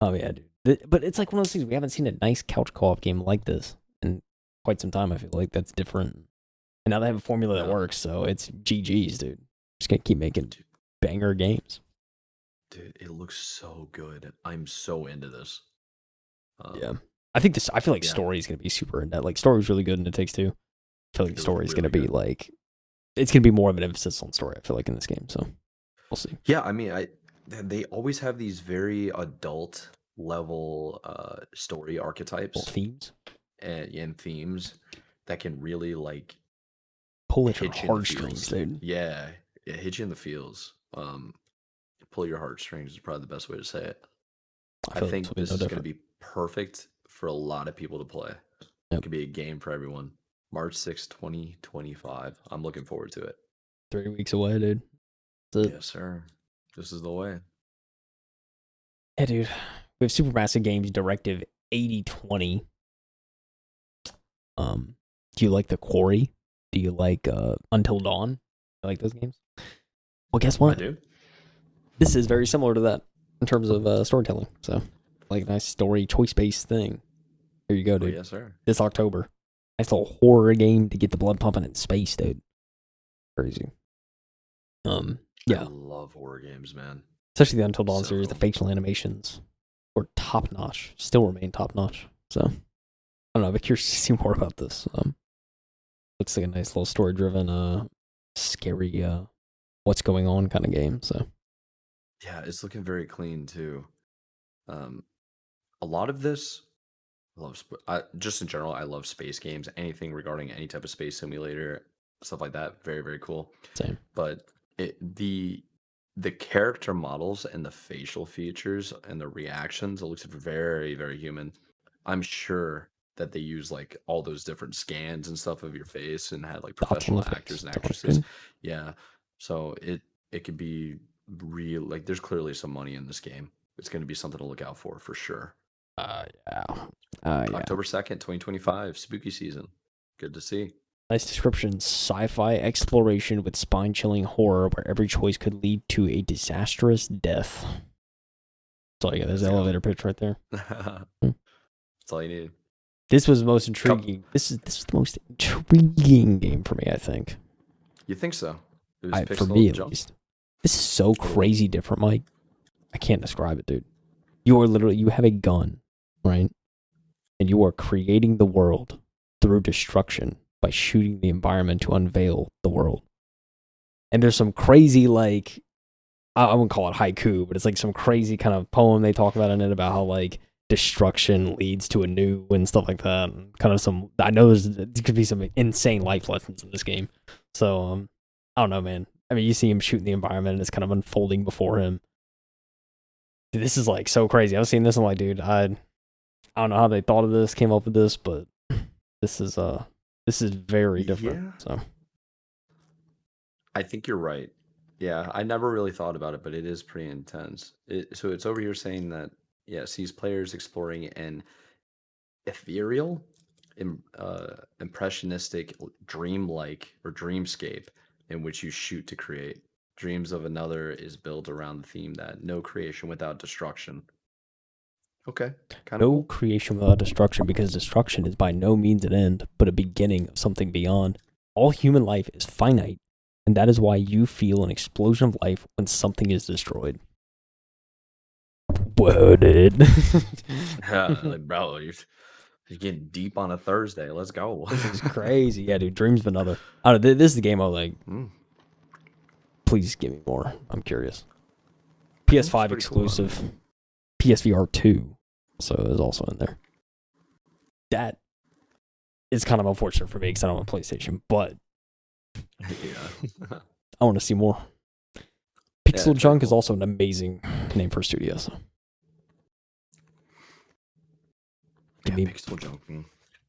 Oh yeah, dude. But it's like one of those things we haven't seen a nice couch co-op game like this in quite some time. I feel like that's different. And now they have a formula that works, so it's GG's, dude. Just gonna keep making banger games. Dude, it looks so good. I'm so into this. Yeah. I feel like story is gonna be super in depth. Like story's really good in It Takes Two. I feel like the story is gonna be like it's gonna be more of an emphasis on story, I feel like, in this game. So we'll see. Yeah, I mean they always have these very adult level story archetypes. Themes. And themes that can really like pull at your heartstrings, dude. Yeah, hit you in the feels. Pull your heartstrings is probably the best way to say it. I think this is going to be perfect for a lot of people to play. It could be a game for everyone. March 6th, 2025. I'm looking forward to it. 3 weeks away, dude. Yes, sir. This is the way. Yeah, dude. We have Supermassive Games Directive 8020. Do you like The Quarry? Do you like Until Dawn? You like those games? Well, guess I what? do. This is very similar to that in terms of storytelling. So, like a nice story, choice-based thing. Here you go, Oh, dude. yes, sir. This October. Nice little horror game to get the blood pumping in space, dude. Crazy. I Yeah. love horror games, man. Especially the Until Dawn So series, cool. the facial animations were top notch. Still remain top notch. So, I don't know. I'm curious to see more about this. Looks like a nice little story driven, scary, what's going on kind of game. So, Yeah, it's looking very clean too. A lot of this, just in general, I love space games. Anything regarding any type of space simulator, stuff like that, very very cool. same. But the character models and the facial features and the reactions, it looks very very human. I'm sure that they use like all those different scans and stuff of your face and had like Dots on professional the actors face. and Don't look actresses. good. Yeah, so it could be real. Like there's clearly some money in this game. It's going to be something to look out for sure. Yeah. Yeah. October 2nd, 2025, spooky season. Good to see. Nice description. Sci-fi exploration with spine-chilling horror where every choice could lead to a disastrous death. That's all you got. There's the Let's go. elevator pitch right there. That's all you need. This was the most intriguing. This is the most intriguing game for me, I think. You think so? It was For pixel me, at jump? least. This is so crazy different, Mike. I can't describe it, dude. You have a gun, right? And you are creating the world through destruction by shooting the environment to unveil the world. And there's some crazy, like, I wouldn't call it haiku, but it's like some crazy kind of poem they talk about in it about how, like, destruction leads to a new and stuff like that. And kind of I know there could be some insane life lessons in this game. So, I don't know, man. I mean, you see him shooting the environment and it's kind of unfolding before him. Dude, this is like so crazy. I've seen this and I'm like, dude, I don't know how they thought of this, came up with this, but this is very different. Yeah. So I think you're right. Yeah, I never really thought about it, but it is pretty intense. So it's over here saying that, yeah, sees players exploring an ethereal, impressionistic, dreamlike, or dreamscape in which you shoot to create. Dreams of another is built around the theme that no creation without destruction. Okay, kind of no cool. creation without destruction, because destruction is by no means an end, but a beginning of something beyond. All human life is finite, and that is why you feel an explosion of life when something is destroyed. Worded. Like, bro, you're getting deep on a Thursday. Let's go. This is crazy. Yeah, dude. Dreams of another. I don't know. This is the game I was like, please give me more. I'm curious. PS5 exclusive. Cool, PSVR 2 so is also in there. That is kind of unfortunate for me because I don't have a PlayStation, but yeah. I want to see more. Pixel Yeah, Junk cool. is also an amazing name for a studio. So. Pixel Junk.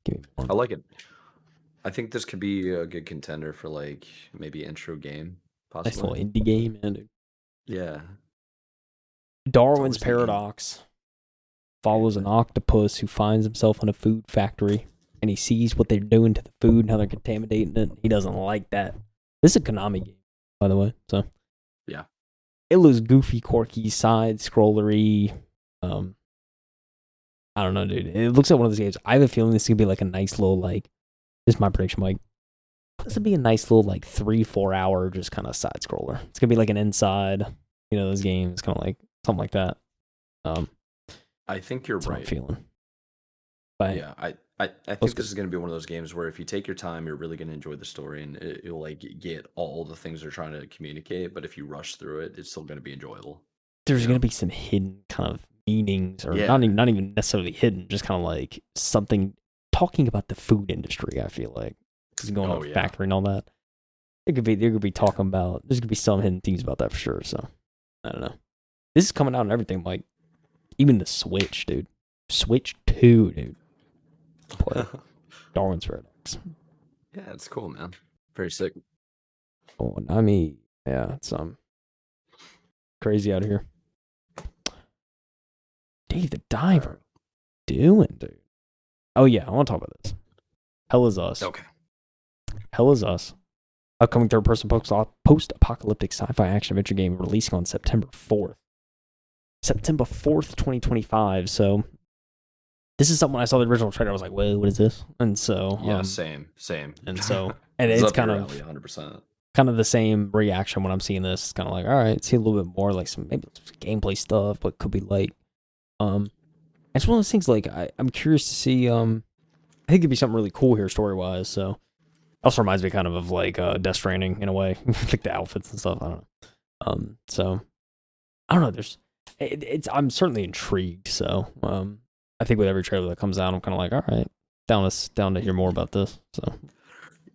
Give me more. I like it. I think this could be a good contender for like maybe intro game, Nice little possibly. indie game, man, dude. Yeah. Darwin's always the indie. Paradox follows an octopus who finds himself in a food factory and he sees what they're doing to the food and how they're contaminating it. He doesn't like that. This is a Konami game, by the way. So Yeah. it looks goofy, quirky, side scrollery. I don't know, dude. It looks like one of those games. I have a feeling this is gonna be like a nice little like. This is my prediction, Mike. This would be a nice little like 3-4 hour just kind of side scroller. It's gonna be like an Inside, those games, kind of like something like that. I think you're That's what I'm right. feeling. But Yeah, I think this is going to be one of those games where if you take your time, you're really going to enjoy the story and you'll like get all the things they're trying to communicate. But if you rush through it, it's still going to be enjoyable. there's gonna be some hidden kind of meanings, or Yeah. not even necessarily hidden, just kind of like something talking about the food industry. I feel like because going to a factory and all that. There could be talking about. There's gonna be some hidden themes about that for sure. So I don't know. This is coming out and everything, Mike. Even the Switch, dude. Switch 2, dude. Play Darwin's Paradox. Yeah, it's cool, man. Very sick. Oh, I mean, yeah, it's crazy out here. Dave the Diver. Doing, dude. Oh yeah, I want to talk about this. Hell is Us. Okay. Hell is Us. Upcoming third-person post-apocalyptic sci-fi action adventure game releasing on September 4th. September 4th, 2025. So this is something when I saw the original trailer, I was like, whoa, what is this? And so Yeah, same. And so and It's it's up kind your of alley, 100%. kind of the same reaction when I'm seeing this. It's kind of like, all right, see a little bit more like some maybe some gameplay stuff, what could be like. It's one of those things like I'm curious to see. I think it'd be something really cool here story wise. So also reminds me kind of like Death Stranding in a way, like the outfits and stuff. I don't know. So I don't know. It's I'm certainly intrigued. So I think with every trailer that comes out, I'm kind of like, all right, down to hear more about this. So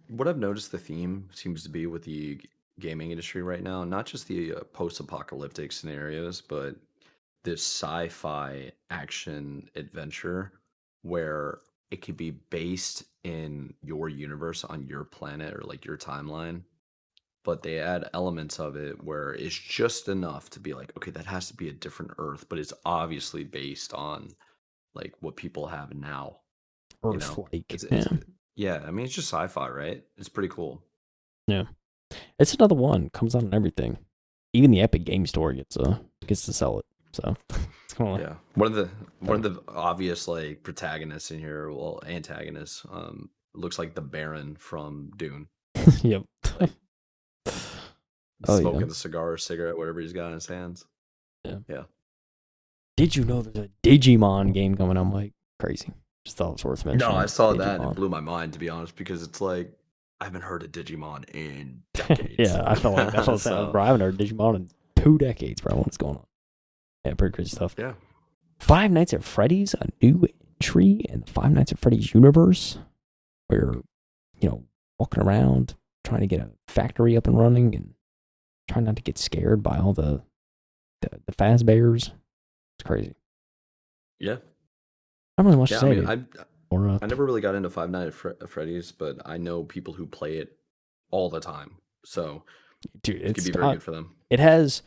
What I've noticed the theme seems to be with the gaming industry right now, not just the post-apocalyptic scenarios, but this sci-fi action adventure where it could be based in your universe on your planet or like your timeline, but they add elements of it where it's just enough to be like, okay, that has to be a different Earth, but it's obviously based on like what people have now. You Earth know, like, it's yeah, yeah. I mean, it's just sci-fi, right? It's pretty cool. yeah. It's another one comes out on everything. Even the Epic Game Store gets to sell it. So it's kind of like Yeah, one of the obvious like protagonists in here, well, antagonists, looks like the Baron from Dune, yep. like Oh yeah, smoking the cigar or cigarette, whatever he's got in his hands. yeah. Yeah. Did you know there's a Digimon game coming out? I'm like crazy. Just thought it was worth No, I mentioning. saw that and it Digimon. blew my mind to be honest, because it's like I haven't heard of Digimon in decades. Yeah, I felt like that's what I was saying. So Bro, I haven't heard Digimon in 2 decades, bro. What's going on? Yeah, pretty crazy stuff. yeah, Five Nights at Freddy's, a new entry in the Five Nights at Freddy's universe, where walking around trying to get a factory up and running and trying not to get scared by all the Fazbears. It's crazy. yeah, I don't really much yeah. to I say, mean, dude. Or I never really got into Five Nights at Freddy's, but I know people who play it all the time, so dude, it could be very good for them. it has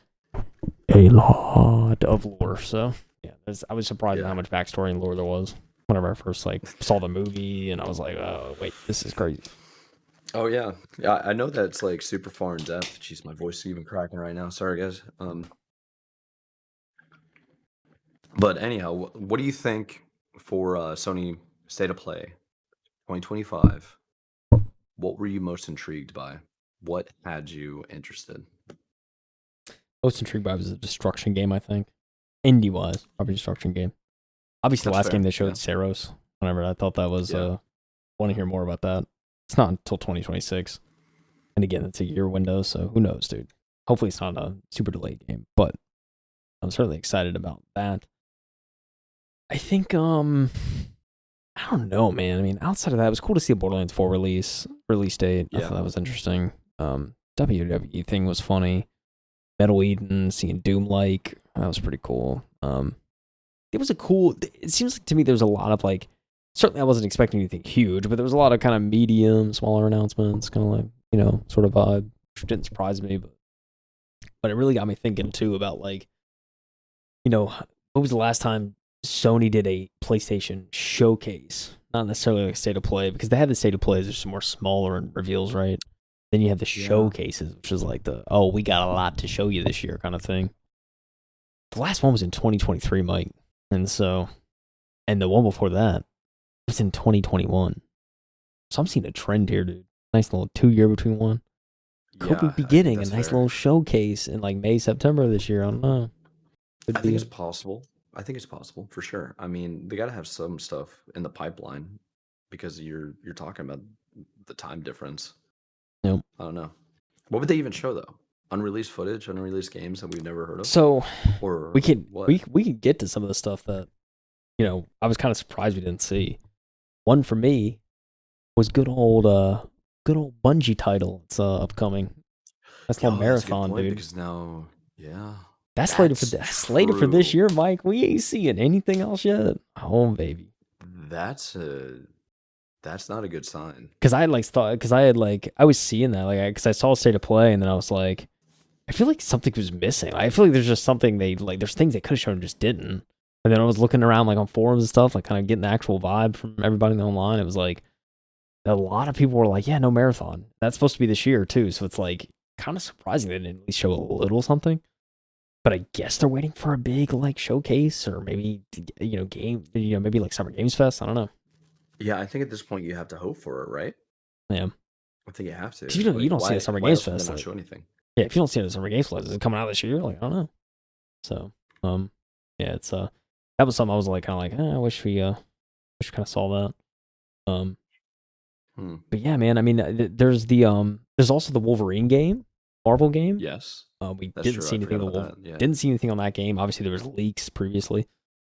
a lot of lore. So yeah, I was surprised at Yeah. how much backstory and lore there was whenever I first saw the movie, and I was like, oh wait, this is crazy. Oh yeah, yeah. I know that's like super far in depth. Jeez, my voice is even cracking right now. Sorry, guys. But anyhow, what do you think for Sony State of Play 2025? What were you most intrigued by? What had you interested? Most intrigued by was a destruction game, I think. Indie wise, probably destruction game. Obviously, the That's last game fair. they showed, Yeah. Saros. Whenever I thought that was, Yeah. want to hear more about that. It's not until 2026, and again, it's a year window, so who knows, dude. Hopefully, it's not a super delayed game, but I'm certainly excited about that. I think, I don't know, man. I mean, outside of that, it was cool to see a Borderlands 4 release date. I Yeah. thought that was interesting. WWE thing was funny. Metal Eden, seeing Doom like, that was pretty cool. It was it seems like to me there was a lot of like, certainly I wasn't expecting anything huge, but there was a lot of kind of medium, smaller announcements, kind of like, sort of vibe, which didn't surprise me, but it really got me thinking too about like, what was the last time Sony did a PlayStation showcase? Not necessarily like state of play, because they had the state of plays, there's some more smaller and reveals, right? Then you have the Yeah. showcases, which is like we got a lot to show you this year kind of thing. The last one was in 2023, Mike. And the one before that was in 2021. So I'm seeing a trend here, dude. Nice little 2-year between one. Could we Yeah, be I think getting a that's nice fair. little showcase in like May, September this year? I don't know. I think it's possible. I think it's possible for sure. I mean, they got to have some stuff in the pipeline because you're talking about the time difference. Nope. I don't know. What would they even show though? Unreleased footage, unreleased games that we've never heard of. So Or we can what? we can get to some of the stuff that I was kind of surprised we didn't see. One for me was good old Bungie title. It's upcoming. That's a little Yo, that's a good marathon, point dude. because now, yeah, That's slated for this true. year, Mike. We ain't seeing anything else yet. Oh baby. That's not a good sign. Because I I was seeing that because I saw State of Play and then I was like, I feel like something was missing. I feel like there's just something there's things they could have shown and just didn't. And then I was looking around like on forums and stuff, like kind of getting the actual vibe from everybody online. It was like a lot of people were like, yeah, no marathon. That's supposed to be this year too. So it's like kind of surprising they didn't at least show a little something. But I guess they're waiting for a big like showcase or maybe game maybe like Summer Games Fest. I don't know. Yeah, I think at this point you have to hope for it, right? Yeah, I think you have to. because you Like, don't see the why? Summer Why Games else would they Fest. not Like, show anything? yeah, if you don't see the Summer Games Fest, is it coming out this year? Like, I don't know. So yeah, it's that was something I was like kind of like I wish we kind of saw that. Hmm. But yeah, man. I mean, there's also the Wolverine game, Marvel game. Yes, We that's didn't true. see I anything forgot on the about that. Yeah. didn't see anything on that game. Obviously, there was leaks previously.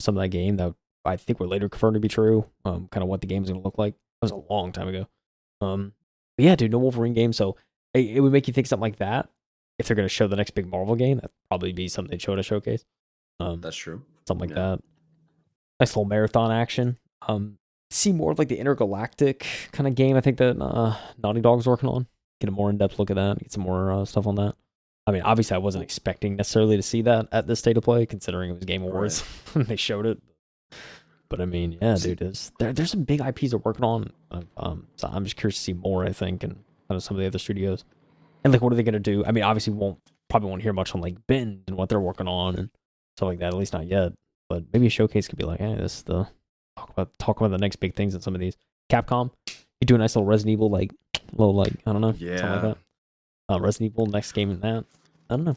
Some of that game that I think were later confirmed to be true. Kind of what the game's gonna look like. That was a long time ago. But yeah, dude, no Wolverine game. So it would make you think something like that. If they're gonna show the next big Marvel game, that'd probably be something they'd show at a showcase. Um, That's true. Something like Yeah. that. Nice little marathon action. See more of like the intergalactic kind of game. I think that Naughty Dog's working on. Get a more in depth look at that. Get some more stuff on that. I mean, obviously, I wasn't Well, expecting necessarily to see that at this state of play, considering it was Game right. Awards when they showed it. But I mean, yeah, See, dude, there's some big IPs they're working on. So I'm just curious to see more. I think, and kind of some of the other studios, and like, what are they gonna do? I mean, obviously, probably won't hear much on like Bend and what they're working on and stuff like that. At least not yet. But maybe a showcase could be like, hey, this is the talk about the next big things in some of these. Capcom, you do a nice little Resident Evil little I don't know, something like yeah. that. Resident Evil next game in that. I don't know.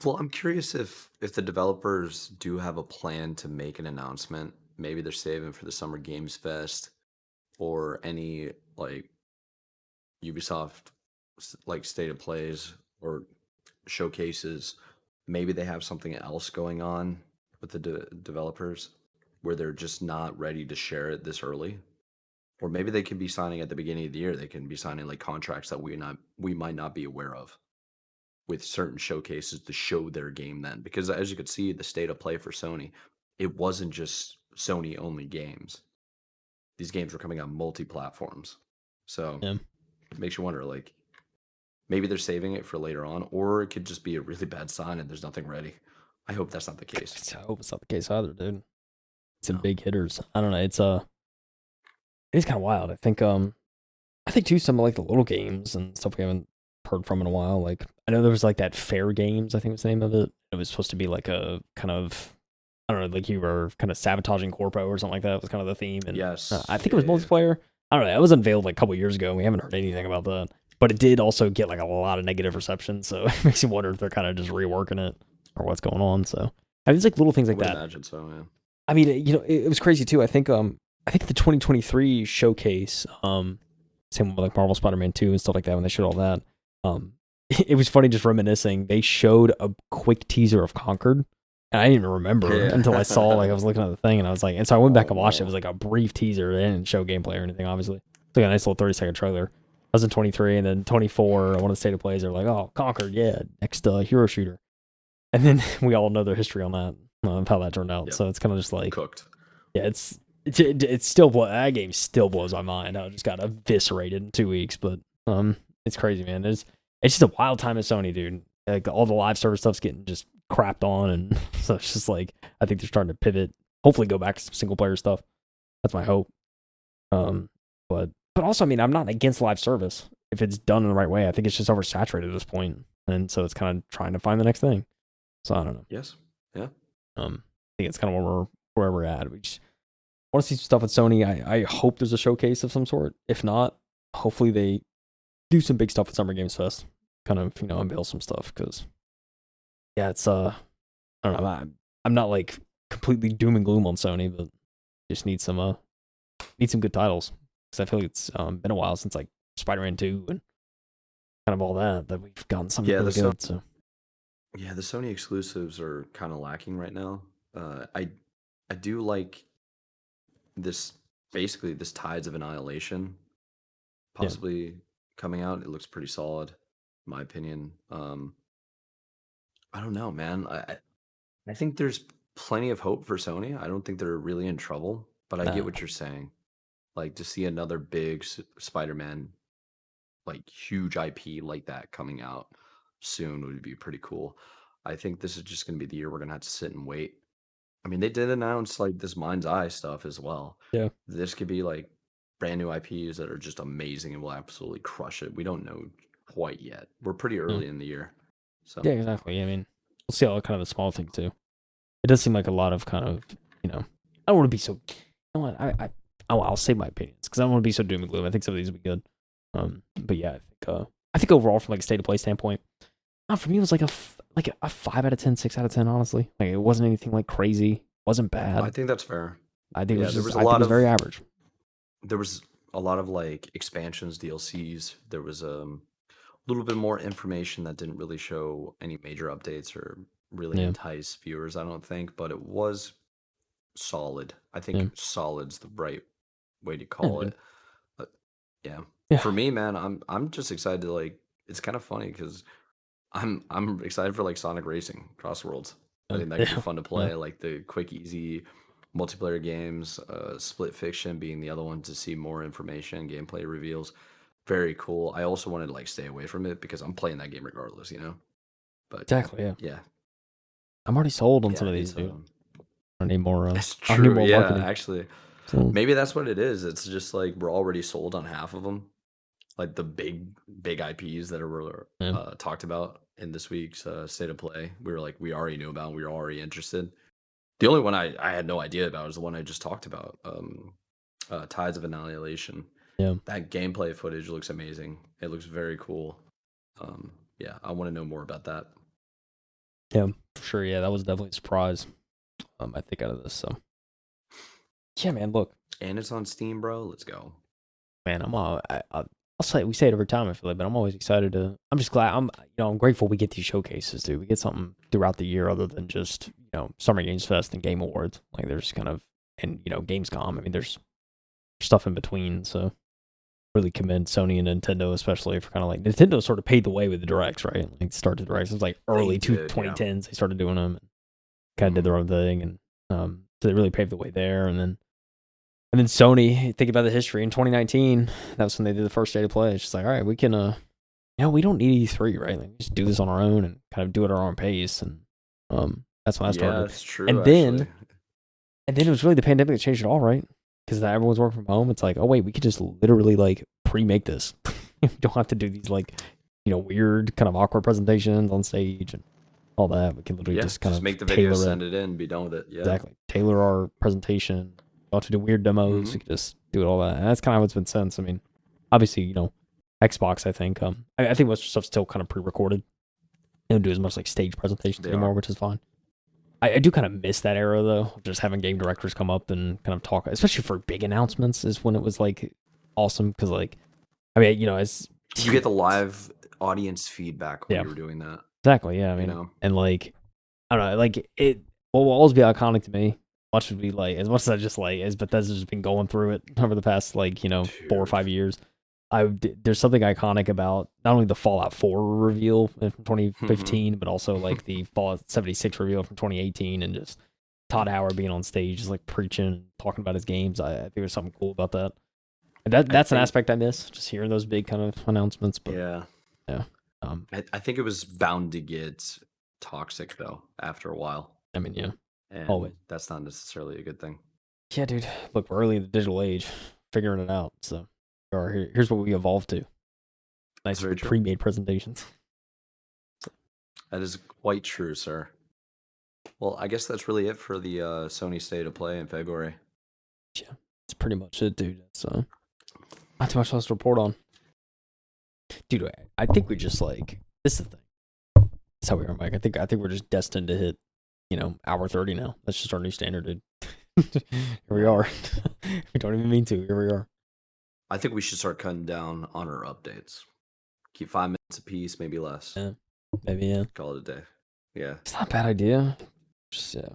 Well, I'm curious if the developers do have a plan to make an announcement. Maybe they're saving for the Summer Games Fest or any like Ubisoft like state of plays or showcases. Maybe they have something else going on with the developers where they're just not ready to share it this early. Or maybe they can be signing at the beginning of the year. They can be signing like contracts that we might not be aware of with certain showcases to show their game then. Because as you could see, the state of play for Sony, it wasn't just Sony only games. These games were coming out multi platforms. So Yeah. it makes you wonder like maybe they're saving it for later on, or it could just be a really bad sign and there's nothing ready. I hope that's not the case. I hope it's not the case either, dude. Some No. big hitters. I don't know. It's kind of wild. I think too some of like the little games and stuff we haven't heard from in a while. Like I know there was like that Fair Games, I think was the name of it. It was supposed to be like a kind of I don't know, like you were kind of sabotaging corpo or something like that. Was kind of the theme, and Yes. I think it Yeah, was yeah. multiplayer. I don't know. It was unveiled like a couple years ago, and we haven't heard anything about that. But it did also get like a lot of negative reception, so it makes you wonder if they're kind of just reworking it or what's going on. So I mean, it's like little things I like would that. imagine so, yeah. I mean, it was crazy too. I think the 2023 showcase, same with like Marvel Spider-Man 2 and stuff like that when they showed all that. It was funny just reminiscing. They showed a quick teaser of Conquered. And I didn't even remember Yeah. until I saw like I was looking at the thing and I was like, and so I went back Oh and watched it. It no. was like a brief teaser. They didn't show gameplay or anything, obviously. It's like a nice little 30-second trailer. That was in 23, and then 24, one of the state of plays, they're like, oh, Conquered, yeah, next hero shooter. And then we all know their history on that, of how that turned out. Yep. So it's kind of just like, Cooked. yeah, it's still that game still blows my mind. I just got eviscerated in 2 weeks, but it's crazy, man. It's just a wild time at Sony, dude. Like all the live service stuff's getting just crapped on, and so it's just like I think they're starting to pivot. Hopefully, go back to some single player stuff. That's my hope. Um, but also, I mean, I'm not against live service if it's done in the right way. I think it's just oversaturated at this point, and so it's kind of trying to find the next thing. So I don't know. Yes. Yeah. I think it's kind of where we're at. We just want to see some stuff with Sony. I hope there's a showcase of some sort. If not, hopefully they do some big stuff with Summer Games Fest. Kind of unveil some stuff because yeah, it's I don't know. I'm not like completely doom and gloom on Sony, but just need some good titles because I feel like it's been a while since like Spider-Man 2 and kind of all that we've gotten something Yeah, really good. So yeah, the Sony exclusives are kind of lacking right now. I do like this basically this Tides of Annihilation yeah, possibly coming out. It looks pretty solid, in my opinion. I don't know, man. I think there's plenty of hope for Sony. I don't think they're really in trouble, but I get no, what you're saying. Like to see another big Spider-Man, like huge IP like that coming out soon would be pretty cool. I think this is just going to be the year we're going to have to sit and wait. I mean, they did announce like this Mind's Eye stuff as well. yeah, This could be like brand new IPs that are just amazing and will absolutely crush it. We don't know quite yet. We're pretty Yeah. early in the year. So Yeah, exactly. I mean, we'll see all kind of the small things too. It does seem like a lot of kind of, I don't want to be so. You know what? I'll say my opinions because I don't want to be so doom and gloom. I think some of these will be good. But yeah, I think overall from like a state of play standpoint, for me it was like a 5 out of 10, 6 out of 10. Honestly, like it wasn't anything like crazy. Wasn't bad. I think that's fair. I think it Yeah, was just. I think it was very average. there was a lot of like expansions, DLCs. There was little bit more information that didn't really show any major updates or really Yeah, entice viewers, I don't think, but it was solid. I yeah, think solid's the right way to yeah, call dude. it. But yeah. Yeah, For me, man, I'm just excited to like it's kind of funny because I'm excited for like Sonic Racing Cross Worlds. I think that could be yeah, fun to yeah. play, like the quick, easy multiplayer games, Split Fiction being the other one to see more information, gameplay reveals. Very cool. I also wanted to like stay away from it because I'm playing that game regardless, you know. But Exactly. Yeah, yeah, I'm already sold on some yeah, of these, it's dude. I need more. it's I need true. more Yeah, marketing. actually, So maybe that's what it is. It's just like we're already sold on half of them, like the big IPs that were yeah, talked about in this week's state of play. We were like, we already knew about, we were already interested. The only one I had no idea about is the one I just talked about, Tides of Annihilation. yeah, That gameplay footage looks amazing. It looks very cool. Yeah, I want to know more about that. yeah, for sure. Yeah, that was definitely a surprise. I think out of this. So yeah, man. Look, And it's on Steam, bro. Let's go. man, I'll say we say it every time I feel like, but I'm always excited to. I'm just glad. I'm grateful we get these showcases, dude. We get something throughout the year other than just Summer Games Fest and Game Awards. Like there's kind of and Gamescom. I mean, there's stuff in between. So really commend Sony and Nintendo, especially for kind of like Nintendo sort of paved the way with the directs, right? Like started directs. It was like They early did, yeah. 2010s. They started doing them and kind of did their own thing, and so they really paved the way there. And then Sony, think about the history in 2019. That was when they did the first state of play. It's just like, all right, we can, we don't need E3, right? Like, just do this on our own and kind of do it at our own pace. And that's when I Yeah, started. it's true, And actually. then it was really the pandemic that changed it all, right? Because everyone's working from home. It's like, oh wait, we could just literally like pre-make this. We don't have to do these like, weird kind of awkward presentations on stage and all that. We can literally Yeah, just kind just of make the video, tailor it. send it in, be done with it. Yeah. Exactly. Tailor our presentation. Got to do weird demos. Hmm. We could just do it all that. And that's kind of how it's been since. I mean, obviously, Xbox. I think. I think most stuff's still kind of pre-recorded. They don't do as much like stage presentations They anymore, are. which is fine. I do kind of miss that era though. Just having game directors come up and kind of talk, especially for big announcements, is when it was like awesome. Because like, I mean, as You get the live audience feedback when yeah, you were doing that, exactly. Yeah, I you mean, know? and like, I don't know, like it will always be iconic to me. Much would be like as much as I just like as Bethesda's just been going through it over the past like 4 or Dude. 5 years. There's something iconic about not only the Fallout 4 reveal from 2015, but also like the Fallout 76 reveal from 2018, and just Todd Howard being on stage, just like preaching, talking about his games. I think there's something cool about that. And I that's an think, aspect I miss, just hearing those big kind of announcements. But yeah. yeah, um, I think it was bound to get toxic, though, after a while. I mean, yeah, And always. that's not necessarily a good thing. Yeah, dude. Look, we're early in the digital age, figuring it out. So, here's what we evolved to. That's Nice very true. pre-made presentations. That is quite true, sir. Well, I guess that's really it for the Sony State of Play in February. Yeah, that's pretty much it, dude. It's not too much else to report on, dude. I think we just like this is the thing. That's how we are, Mike. I think we're just destined to hit, hour 30 now. That's just our new standard, dude. Here we are. We don't even mean to. Here we are. I think we should start cutting down on our updates. Keep 5 minutes apiece, maybe less. Yeah, maybe yeah. Call it a day. Yeah. It's not a bad idea. Just yeah.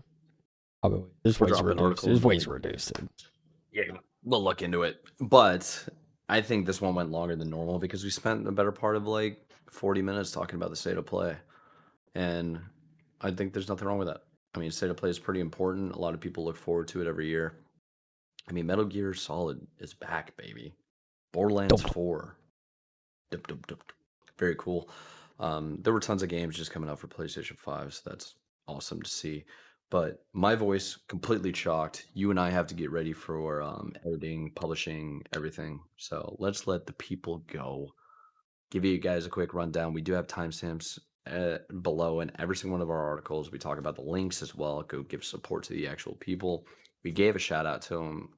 Probably there's We're ways to dropping reduce. articles. There's ways to reduce it. Yeah, we'll look into it. But I think this one went longer than normal because we spent the better part of like 40 minutes talking about the state of play. And I think there's nothing wrong with that. I mean, state of play is pretty important. A lot of people look forward to it every year. I mean, Metal Gear Solid is back, baby. Borderlands Don't. 4. Dup, dup, dup. Very cool. There were tons of games just coming out for PlayStation 5, so that's awesome to see. but my voice completely chalked. You and I have to get ready for editing, publishing, everything. So let's let the people go. Give you guys a quick rundown. We do have timestamps below in every single one of our articles. We talk about the links as well. Go give support to the actual people. We gave a shout out to them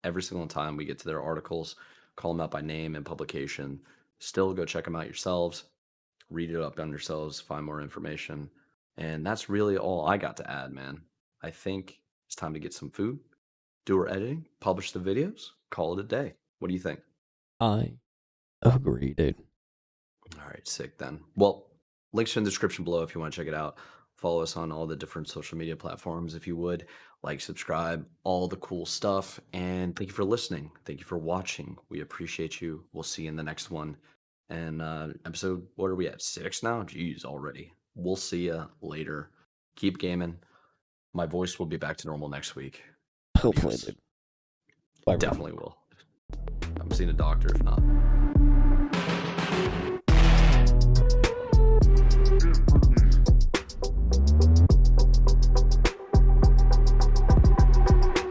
every single time we get to their articles. Call them out by name and publication. Still go check them out yourselves. Read it up on yourselves. Find more information. And that's really all I got to add, man. I think it's time to get some food, do our editing, publish the videos, call it a day. What do you think? I agree, dude. All right, sick then. Well, links are in the description below if you want to check it out. Follow us on all the different social media platforms if you would. Like, subscribe, all the cool stuff. And thank you for listening. Thank you for watching. We appreciate you. We'll see you in the next one. And episode, what are we at? 6 now? Jeez, already. We'll see you later. Keep gaming. My voice will be back to normal next week. Hopefully, Yes. dude. Bye, bro. Definitely will. I'm seeing a doctor if not.